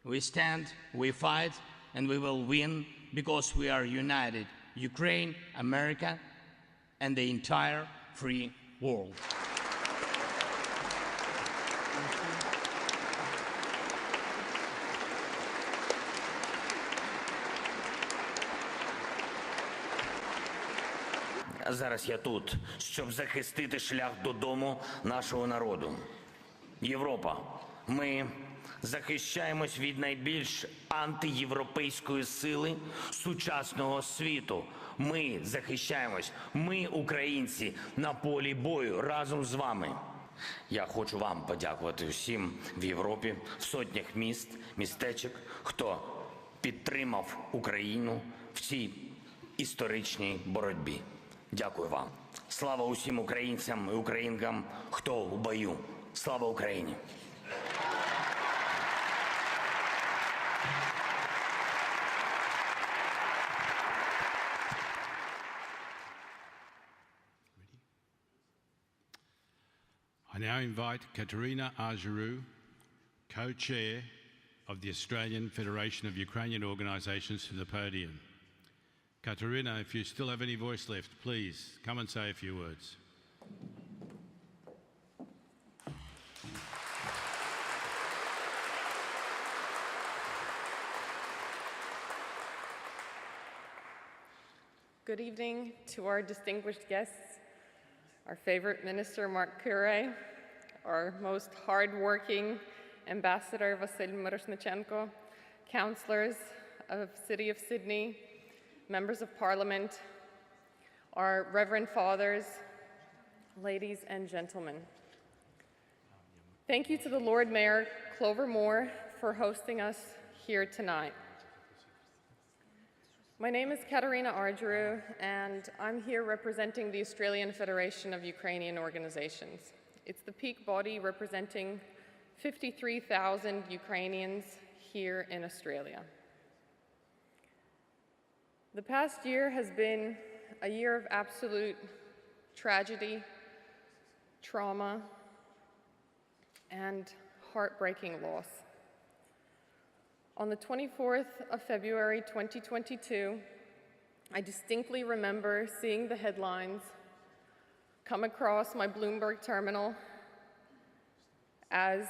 We stand, we fight, and we will win because we are united. Ukraine, America, and the entire free world. Зараз я тут, щоб захистити шлях додому нашого народу. Європа, ми захищаємось від найбільш антиєвропейської сили сучасного світу. Ми захищаємось, ми, українці, на полі бою разом з вами. Я хочу вам подякувати усім в Європі, в сотнях міст, містечок, хто підтримав Україну в цій історичній боротьбі. Дякую вам. Слава усім українцям і українкам, хто у бою. Слава Україні! I now invite Katerina Argerou, co-chair of the Australian Federation of Ukrainian Organisations, to the podium. Katerina, if you still have any voice left, please come and say a few words. Good evening to our distinguished guests, our favorite minister, Mark Kure, our most hardworking ambassador, Vasyl Miroshnichenko, councillors of City of Sydney, members of Parliament, our Reverend Fathers, ladies and gentlemen. Thank you to the Lord Mayor, Clover Moore, for hosting us here tonight. My name is Katerina Argerou, and I'm here representing the Australian Federation of Ukrainian Organisations. It's the peak body representing 53,000 Ukrainians here in Australia. The past year has been a year of absolute tragedy, trauma, and heartbreaking loss. On the 24th of February 2022, I distinctly remember seeing the headlines come across my Bloomberg terminal as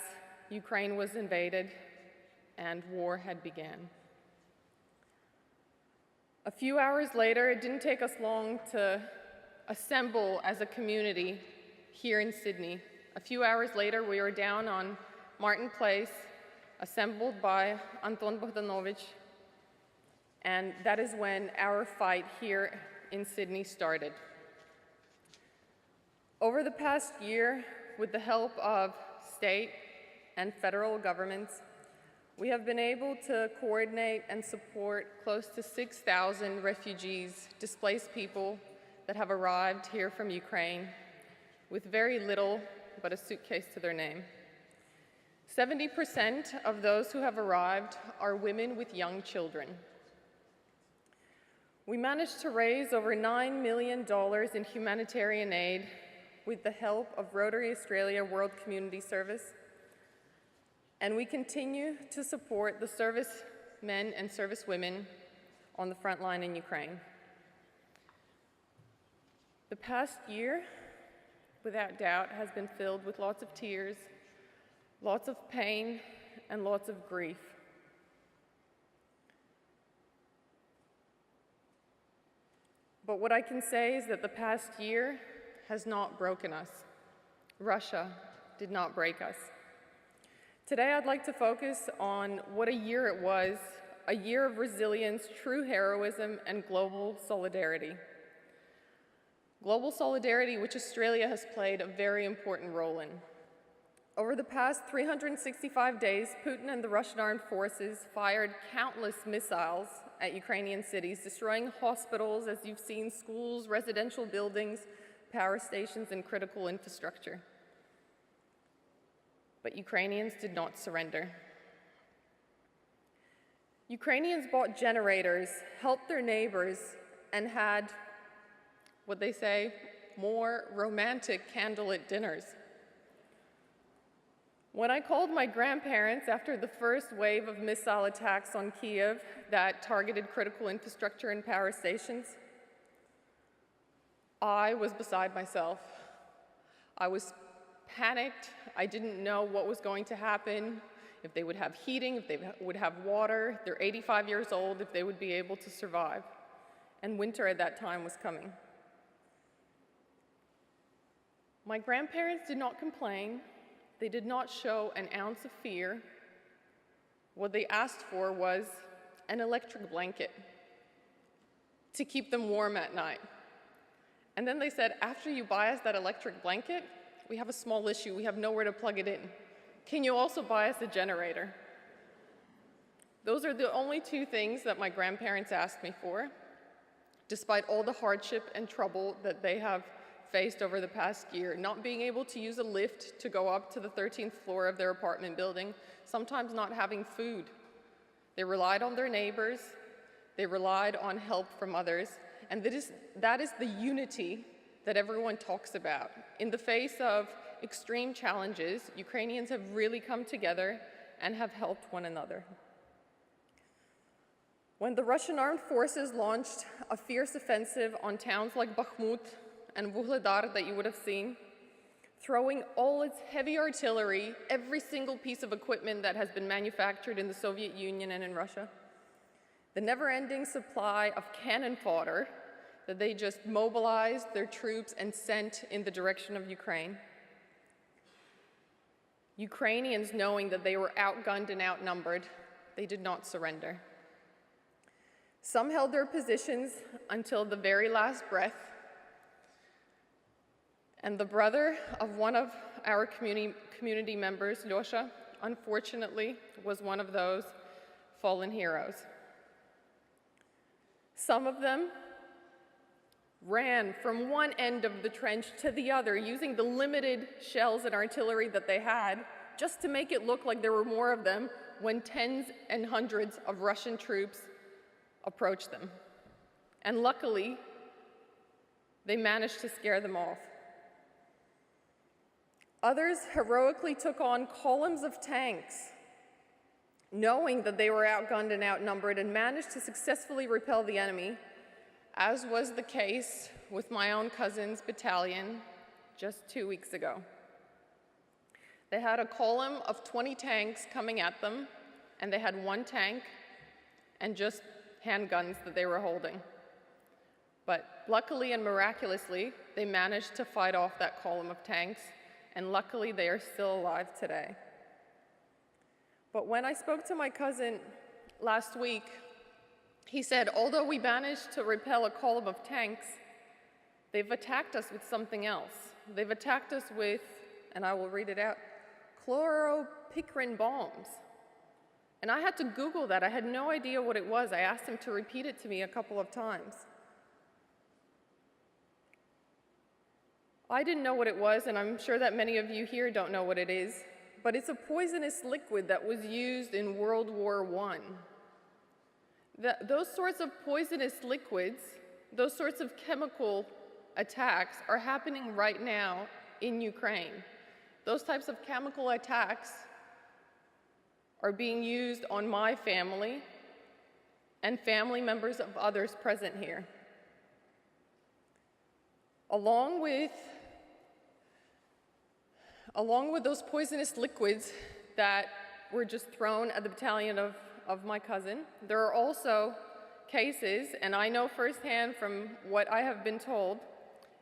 Ukraine was invaded and war had begun. A few hours later, it didn't take us long to assemble as a community here in Sydney. A few hours later, we were down on Martin Place, assembled by Anton Bogdanovich, and that is when our fight here in Sydney started. Over the past year, with the help of state and federal governments, we have been able to coordinate and support close to 6,000 refugees, displaced people that have arrived here from Ukraine with very little but a suitcase to their name. 70% of those who have arrived are women with young children. We managed to raise over $9 million in humanitarian aid with the help of Rotary Australia World Community Service, and we continue to support the servicemen and servicewomen on the front line in Ukraine. The past year, without doubt, has been filled with lots of tears, lots of pain, and lots of grief. But what I can say is that the past year has not broken us. Russia did not break us. Today, I'd like to focus on what a year it was, a year of resilience, true heroism, and global solidarity. Global solidarity, which Australia has played a very important role in. Over the past 365 days, Putin and the Russian armed forces fired countless missiles at Ukrainian cities, destroying hospitals, as you've seen, schools, residential buildings, power stations, and critical infrastructure. But Ukrainians did not surrender. Ukrainians bought generators, helped their neighbors, and had, what they say, more romantic candlelit dinners. When I called my grandparents after the first wave of missile attacks on Kyiv that targeted critical infrastructure and power stations, I was beside myself. I was panicked. I didn't know what was going to happen, if they would have heating, if they would have water. They're 85 years old, if they would be able to survive. And winter at that time was coming. My grandparents did not complain. They did not show an ounce of fear. What they asked for was an electric blanket to keep them warm at night. And then they said, after you buy us that electric blanket, we have a small issue. We have nowhere to plug it in. Can you also buy us a generator? Those are the only two things that my grandparents asked me for, despite all the hardship and trouble that they have faced over the past year, not being able to use a lift to go up to the 13th floor of their apartment building, sometimes not having food. They relied on their neighbors, they relied on help from others, and that is the unity that everyone talks about. In the face of extreme challenges, Ukrainians have really come together and have helped one another. When the Russian armed forces launched a fierce offensive on towns like Bakhmut and Vuhledar that you would have seen, throwing all its heavy artillery, every single piece of equipment that has been manufactured in the Soviet Union and in Russia, the never-ending supply of cannon fodder that they just mobilized their troops and sent in the direction of Ukraine. Ukrainians, knowing that they were outgunned and outnumbered, they did not surrender. Some held their positions until the very last breath, and the brother of one of our community members, Lyosha, unfortunately, was one of those fallen heroes. Some of them ran from one end of the trench to the other, using the limited shells and artillery that they had, just to make it look like there were more of them, when tens and hundreds of Russian troops approached them. And luckily, they managed to scare them off. Others heroically took on columns of tanks, knowing that they were outgunned and outnumbered, and managed to successfully repel the enemy, as was the case with my own cousin's battalion just 2 weeks ago. They had a column of 20 tanks coming at them, and they had one tank and just handguns that they were holding. But luckily and miraculously, they managed to fight off that column of tanks, and luckily they are still alive today. But when I spoke to my cousin last week, he said, although we managed to repel a column of tanks, they've attacked us with something else. They've attacked us with, and I will read it out, chloropicrin bombs. And I had to Google that. I had no idea what it was. I asked him to repeat it to me a couple of times. I didn't know what it was, and I'm sure that many of you here don't know what it is, but it's a poisonous liquid that was used in World War I. Those sorts of poisonous liquids, those sorts of chemical attacks are happening right now in Ukraine. Those types of chemical attacks are being used on my family and family members of others present here. Along with those poisonous liquids that were just thrown at the battalion of my cousin, there are also cases, and I know firsthand from what I have been told,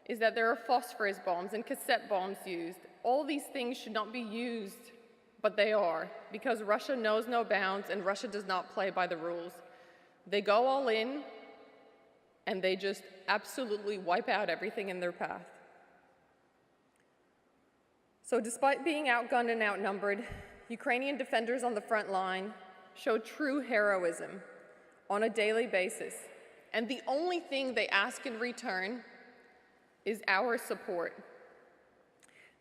is that there are phosphorus bombs and cassette bombs used, All these things should not be used, but they are, because Russia knows no bounds and Russia does not play by the rules. They go all in, and they just absolutely wipe out everything in their path. So despite being outgunned and outnumbered, Ukrainian defenders on the front line show true heroism on a daily basis. And the only thing they ask in return is our support.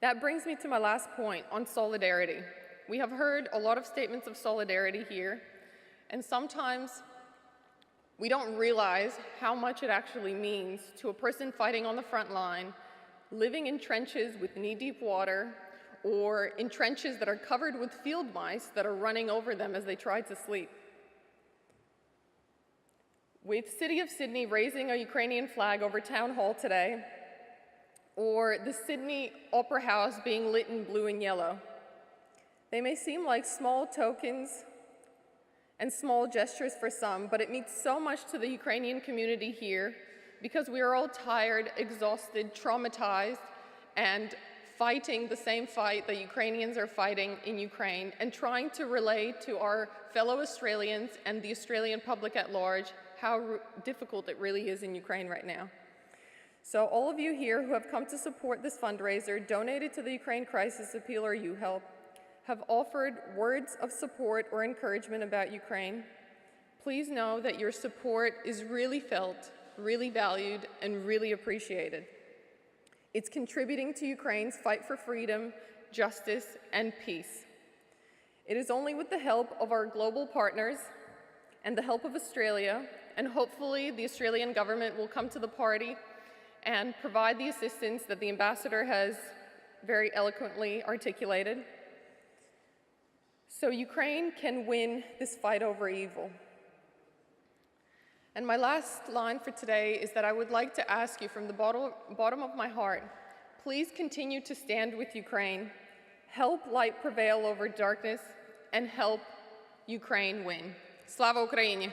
That brings me to my last point on solidarity. We have heard a lot of statements of solidarity here, and sometimes we don't realize how much it actually means to a person fighting on the front line, living in trenches with knee-deep water, or in trenches that are covered with field mice that are running over them as they try to sleep. With City of Sydney raising a Ukrainian flag over Town Hall today, or the Sydney Opera House being lit in blue and yellow, they may seem like small tokens and small gestures for some, but it means so much to the Ukrainian community here because we are all tired, exhausted, traumatized, and fighting the same fight that Ukrainians are fighting in Ukraine and trying to relay to our fellow Australians and the Australian public at large how difficult it really is in Ukraine right now. So all of you here who have come to support this fundraiser, donated to the Ukraine Crisis Appeal or U-Help, have offered words of support or encouragement about Ukraine, please know that your support is really felt, really valued, and really appreciated. It's contributing to Ukraine's fight for freedom, justice, and peace. It is only with the help of our global partners and the help of Australia, and hopefully the Australian government will come to the party and provide the assistance that the ambassador has very eloquently articulated, so Ukraine can win this fight over evil. And my last line for today is that I would like to ask you from the bottom of my heart, please continue to stand with Ukraine, help light prevail over darkness, and help Ukraine win. Slava Ukraini!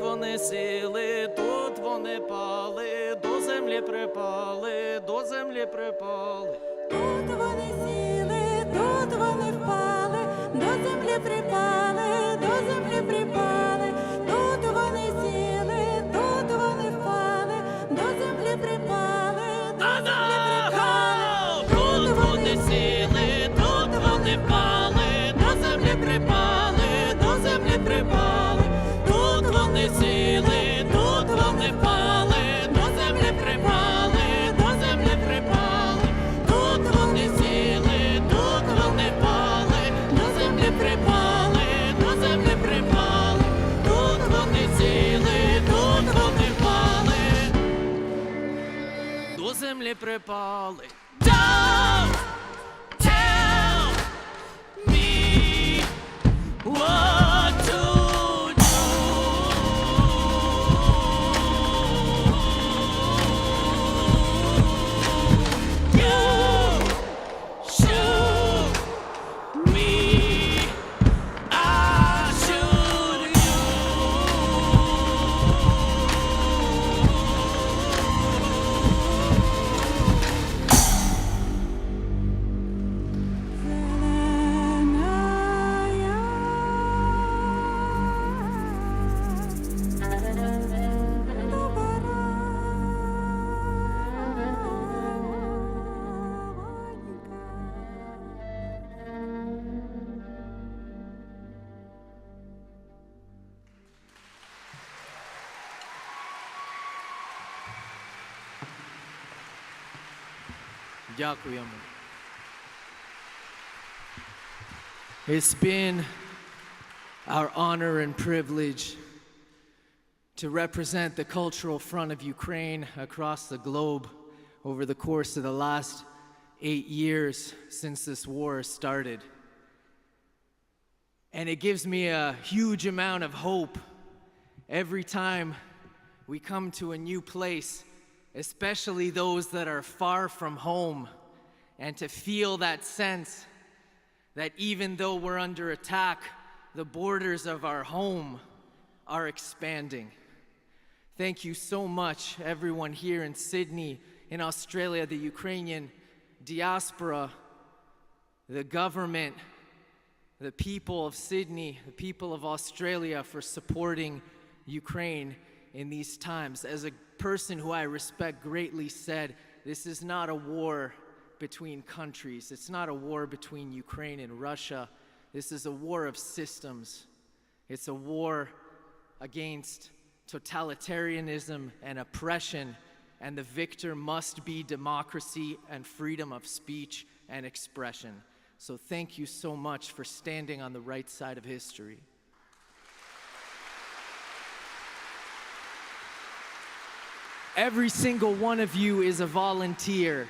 вони сіли, тут вони пали, до землі припали, до землі припали. Тут вони сіли, тут вони впали, до землі припали, до землі припали. Тут вони сіли, тут вони впали, до землі припали, до землі припали. Тут вони сіли, тут вони впали, до землі припали, до землі припали. Тут вони сіли, тут вони впали, до землі припали, до землі припали. Тут вони сіли, тут вони впали, до землі припали, до землі припали. Тут вони сіли, тут вони впали, до землі припали. Don't tell me what to do. You shoot me, I shoot you. Дякуємо. It's been our honor and privilege to represent the cultural front of Ukraine across the globe over the course of the last 8 years since this war started. And it gives me a huge amount of hope every time we come to a new place, especially those that are far from home, and to feel that sense that even though we're under attack, the borders of our home are expanding. Thank you so much, everyone here in Sydney, in Australia, the Ukrainian diaspora, the government, the people of Sydney, the people of Australia, for supporting Ukraine in these times. As a person who I respect greatly said, this is not a war between countries. It's not a war between Ukraine and Russia. This is a war of systems. It's a war against totalitarianism and oppression, and the victor must be democracy and freedom of speech and expression. So thank you so much for standing on the right side of history. Every single one of you is a volunteer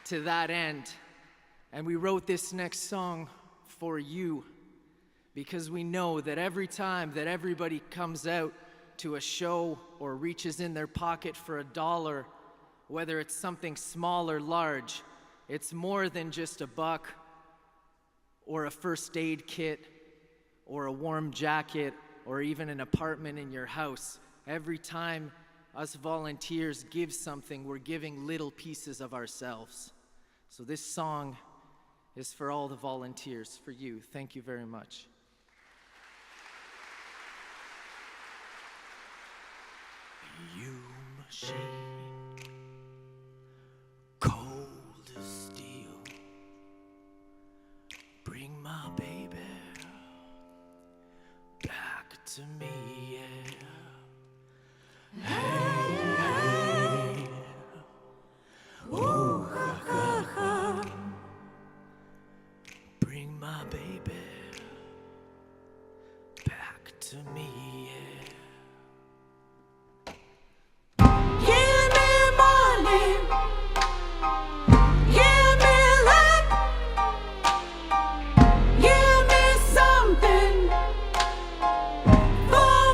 to that end. And we wrote this next song for you because we know that every time that everybody comes out to a show or reaches in their pocket for $1, whether it's something small or large, it's more than just a buck or a first aid kit or a warm jacket or even an apartment in your house. Every time us volunteers give something, we're giving little pieces of ourselves. So this song is for all the volunteers, for you. Thank you very much. You machine, cold as steel, bring my baby back to me, yeah. Hey, hey, ooh, ha, ha, ha. Bring my baby back to me, yeah. Give me money, give me luck, give me something for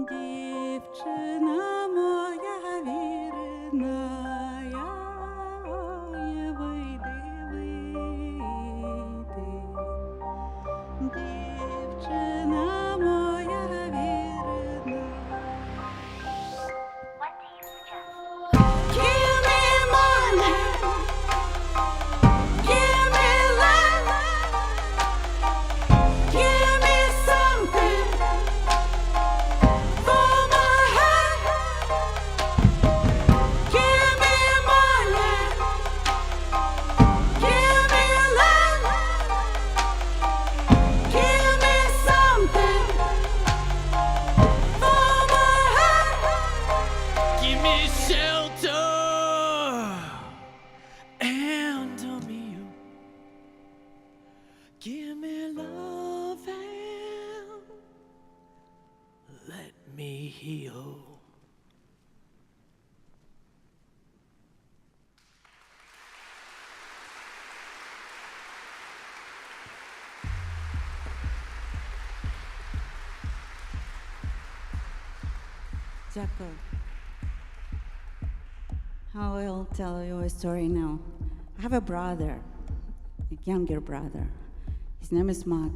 Дівчина моя вірна, ой, вийди, вийди. Дівчина моя вірна. Give me money, give me love, give me something for my head. Give me money, give me love, give me something for my head. Give me shelter and a meal. Give me love and let me heal. Дякую. I will tell you a story now. I have a brother, a younger brother. His name is Max.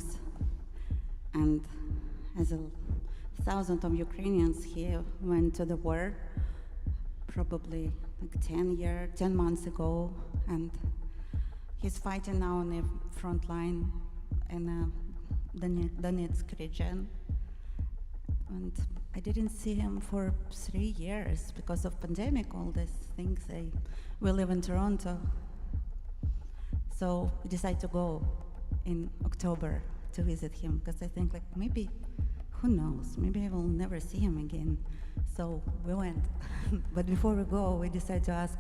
And as a thousand of Ukrainians, he went to the war probably like 10 months ago. And he's fighting now on the front line in Donetsk region. And I didn't see him for 3 years because of pandemic, all these things. We live in Toronto. So we decided to go in October to visit him because I think like maybe, who knows, maybe I will never see him again. So we went. But before we go, we decided to ask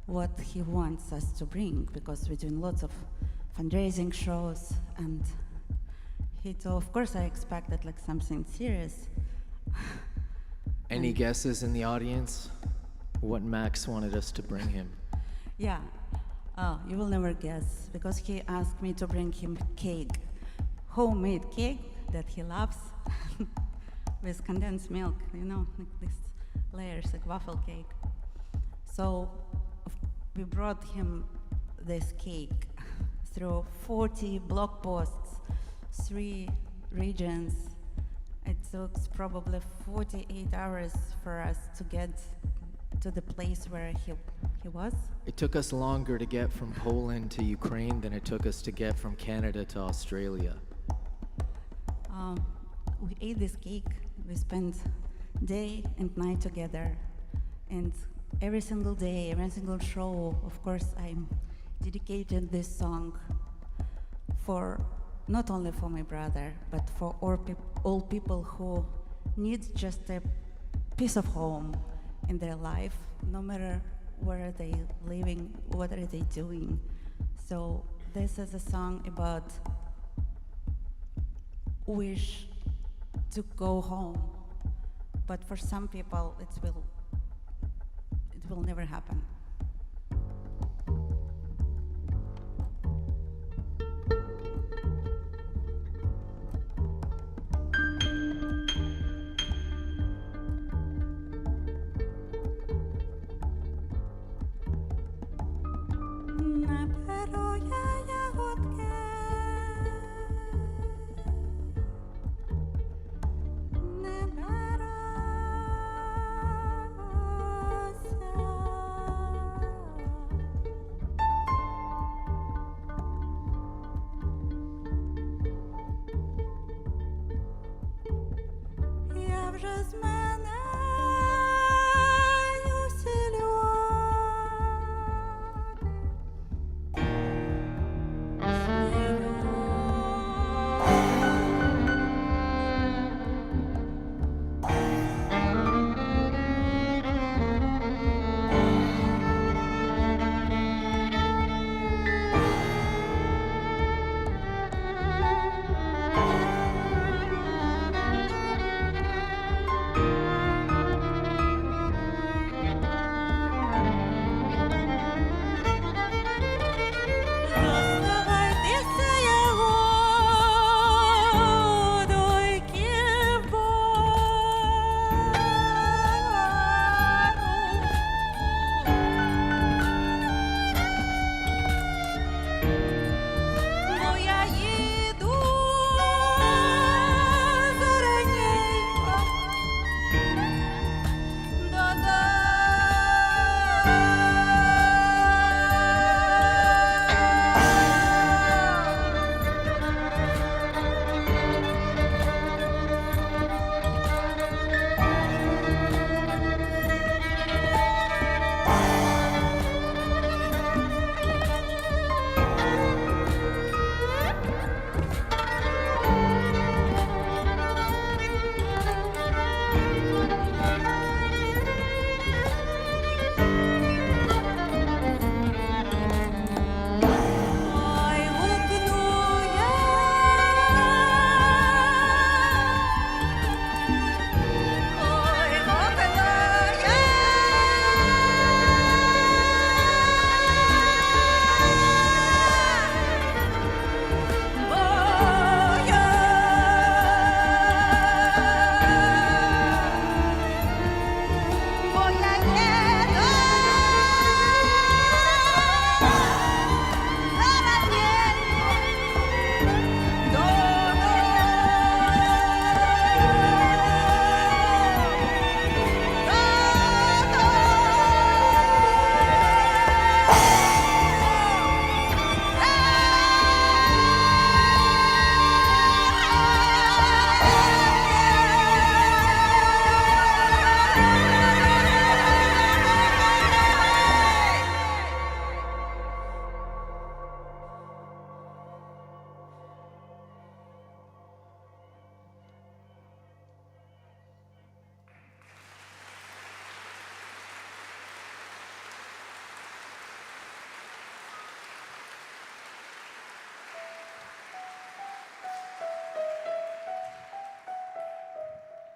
what he wants us to bring because we're doing lots of fundraising shows. And he told, of course I expected like something serious. Any guesses in the audience what Max wanted us to bring him? Yeah. Oh, you will never guess, because he asked me to bring him cake, homemade cake that he loves, with condensed milk, you know, like these layers, like waffle cake. So we brought him this cake through 40 blog posts, 3 regions. It took probably 48 hours for us to get to the place where he was. It took us longer to get from Poland to Ukraine than it took us to get from Canada to Australia. We ate this cake. We spent day and night together. And every single day, every single show, of course, I'm dedicated this song for not only for my brother, but for all people who need just a piece of home in their life, no matter where they living, what are they doing. So this is a song about wish to go home, but for some people it will never happen. Наберу я ягодки, не беруся.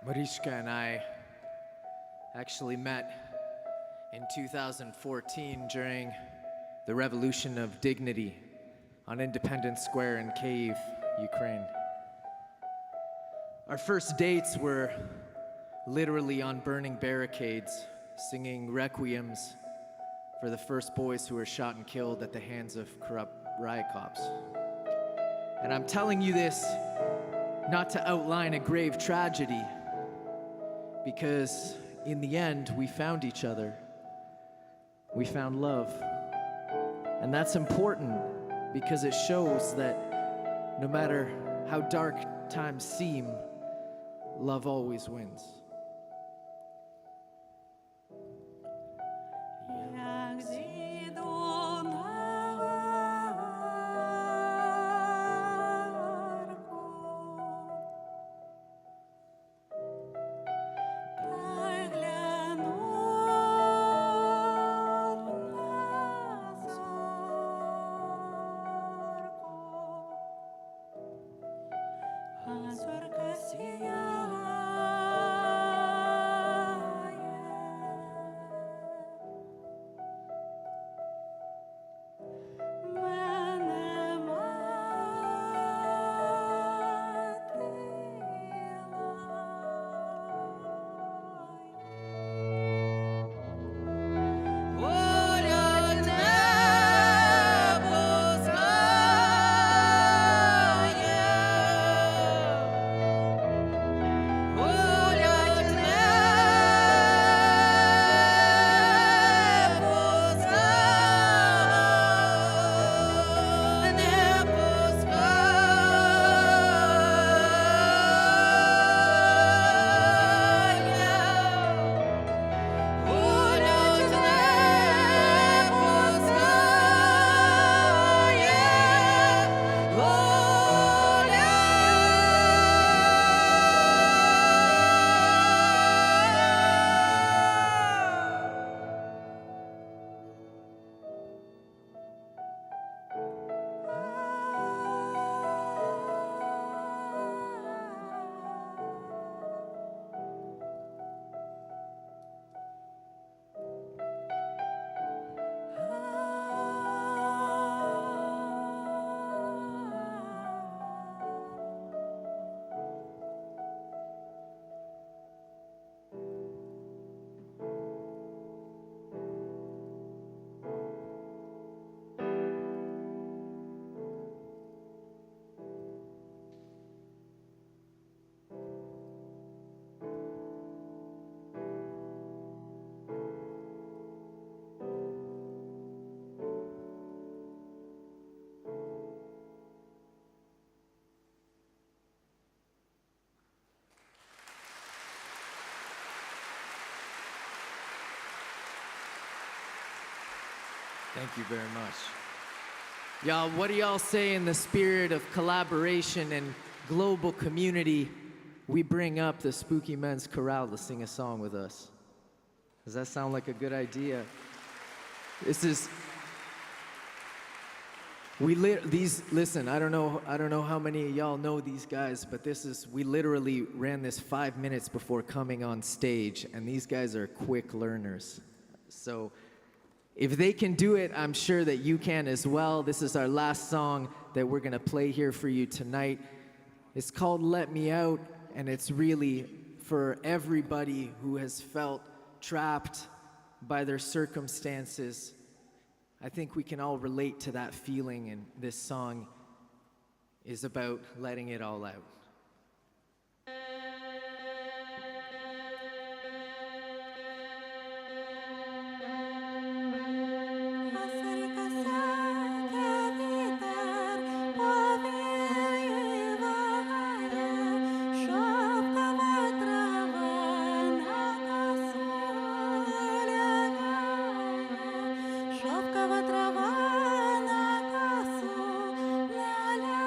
Mariska and I actually met in 2014 during the Revolution of Dignity on Independence Square in Kyiv, Ukraine. Our first dates were literally on burning barricades, singing requiems for the first boys who were shot and killed at the hands of corrupt riot cops. And I'm telling you this not to outline a grave tragedy, because in the end, we found each other. We found love. And that's important because it shows that no matter how dark times seem, love always wins. Thank you very much. Y'all, what do y'all say in the spirit of collaboration and global community? We bring up the Spooky Men's Chorale to sing a song with us. Does that sound like a good idea? Listen, I don't know how many of y'all know these guys, but we literally ran this 5 minutes before coming on stage, and these guys are quick learners. So if they can do it, I'm sure that you can as well. This is our last song that we're gonna play here for you tonight. It's called Let Me Out, and it's really for everybody who has felt trapped by their circumstances. I think we can all relate to that feeling, and this song is about letting it all out. Шовкова трава на косу, ля-ля.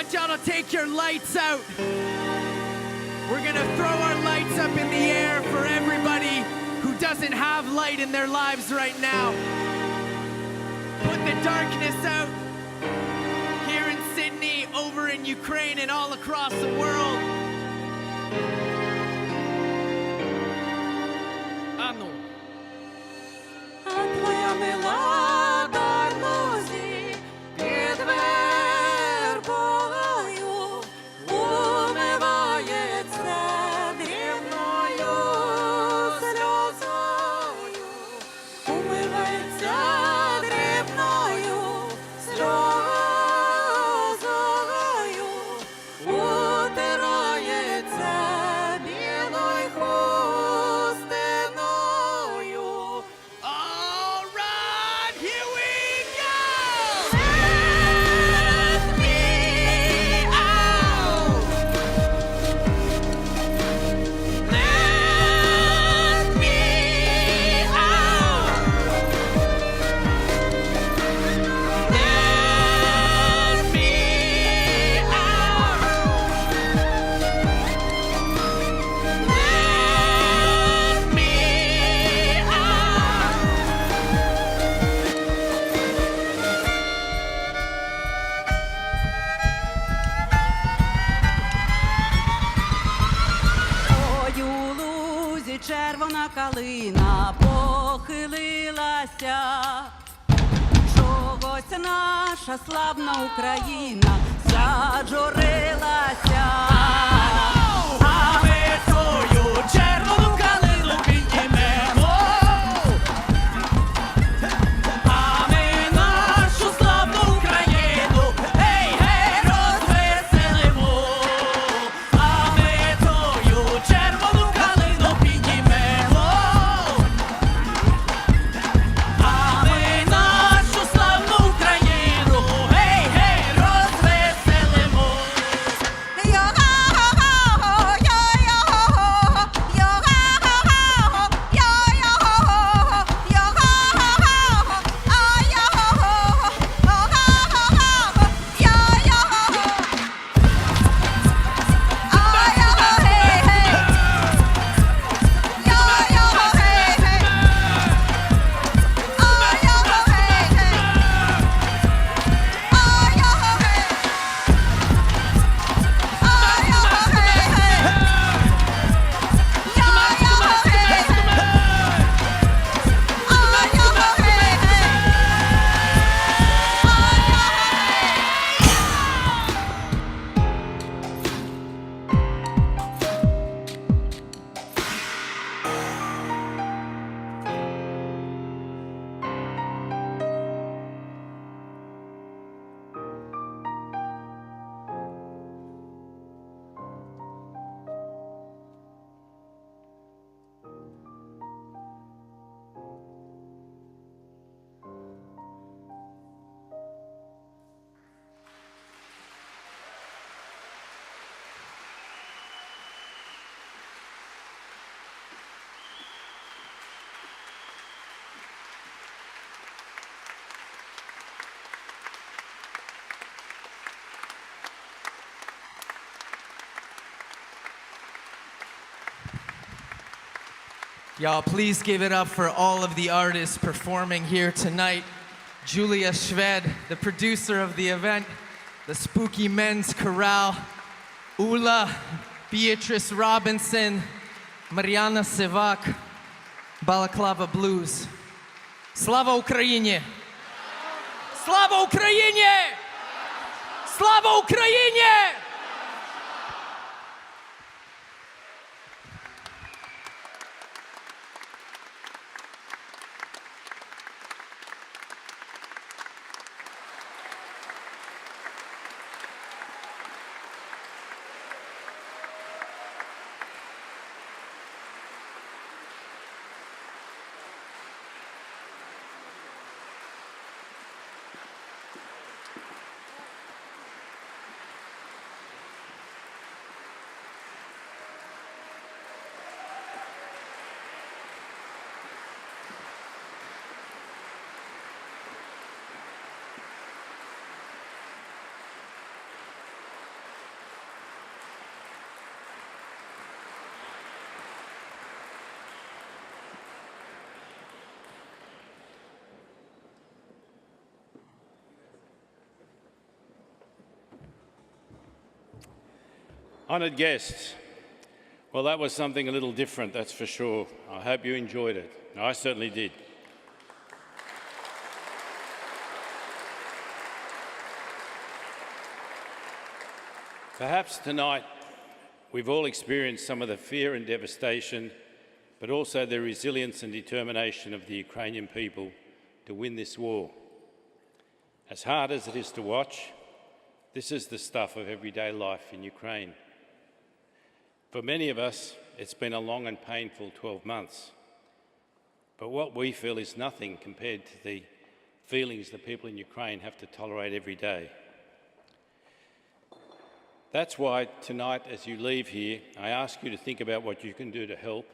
want y'all to take your lights out. We're gonna throw our lights up in the air for everybody who doesn't have light in their lives right now. Put the darkness out here in Sydney, over in Ukraine, and all across the world. Ану. А твоя мила дармозі під вербою умивається дрібною сльозою, умивається дрібною сльозою, утирається білою хустиною. All right, here we go! Let me out. Let me out. Let me Ой, у лузі червона калина похилилася, чогось наша славна Україна зажурилася. А ми тою червону калину піднімемо, а ми нашу славну Україну, гей, гей, розвеселимо. А ми тою червону калину піднімемо, а ми нашу славну Україну, гей, гей, розвеселимо. Y'all, please give it up for all of the artists performing here tonight. Julia Shved, the producer of the event, the Spooky Men's Chorale, Ula, Beatrice Robinson, Mariana Sivak, Balaclava Blues. Slava Ukraini! Slava Ukraini! Slava Ukraini! Honoured guests, well, that was something a little different, that's for sure. I hope you enjoyed it. I certainly did. Perhaps tonight we've all experienced some of the fear and devastation, but also the resilience and determination of the Ukrainian people to win this war. As hard as it is to watch, this is the stuff of everyday life in Ukraine. For many of us, it's been a long and painful 12 months. But what we feel is nothing compared to the feelings the people in Ukraine have to tolerate every day. That's why tonight, as you leave here, I ask you to think about what you can do to help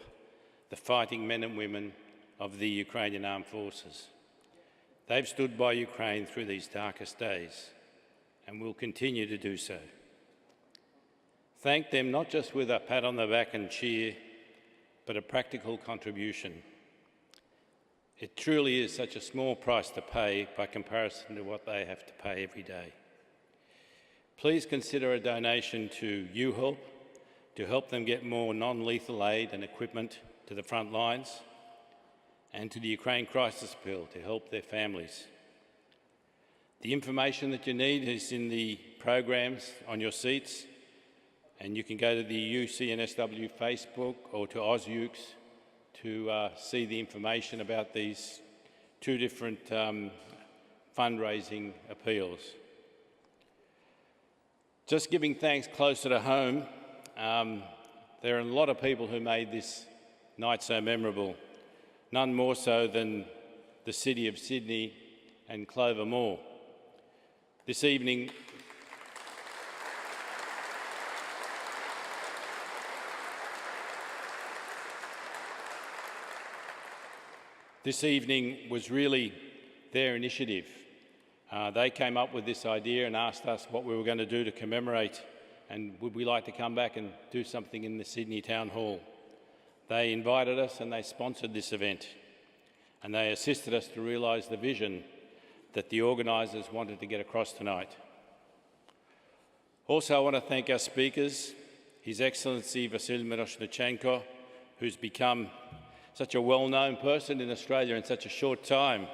the fighting men and women of the Ukrainian Armed Forces. They've stood by Ukraine through these darkest days and will continue to do so. Thank them not just with a pat on the back and cheer, but a practical contribution. It truly is such a small price to pay by comparison to what they have to pay every day. Please consider a donation to UHelp to help them get more non-lethal aid and equipment to the front lines, and to the Ukraine Crisis Appeal to help their families. The information that you need is in the programs on your seats, and you can go to the UCNSW Facebook or to AusUks to see the information about these two different fundraising appeals. Just giving thanks closer to home, there are a lot of people who made this night so memorable, none more so than the City of Sydney and Clover Moore. This evening, was really their initiative. They came up with this idea and asked us what we were going to do to commemorate, and would we like to come back and do something in the Sydney Town Hall. They invited us and they sponsored this event, and they assisted us to realise the vision that the organisers wanted to get across tonight. Also, I want to thank our speakers, His Excellency Vasyl Miroshnichenko, who's become such a well-known person in Australia in such a short time.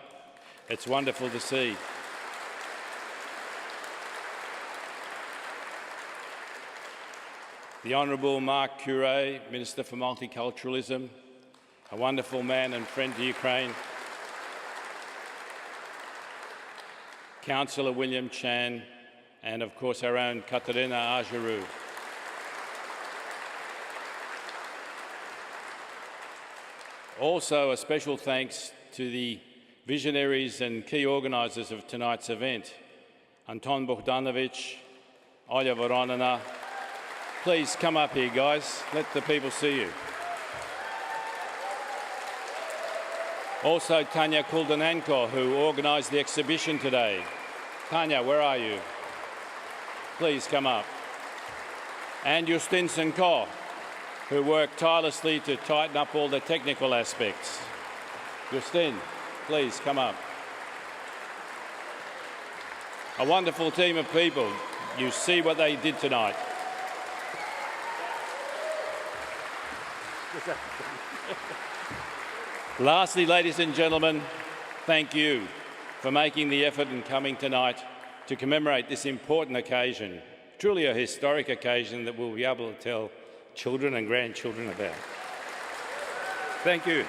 It's wonderful to see. The Honourable Mark Curé, Minister for Multiculturalism, a wonderful man and friend to Ukraine. Councillor William Chan, and of course our own Katerina Ajarou. Also a special thanks to the visionaries and key organisers of tonight's event, Anton Bogdanovich, Olya Voronina. Please come up here, guys. Let the people see you. Also, Tanya Kuldanenko, who organised the exhibition today. Tanya, where are you? Please come up. And Justin Senko, who worked tirelessly to tighten up all the technical aspects. Justin, please come up. A wonderful team of people. You see what they did tonight. Lastly, ladies and gentlemen, thank you for making the effort and coming tonight to commemorate this important occasion, truly a historic occasion that we'll be able to tell children and grandchildren about. Thank you.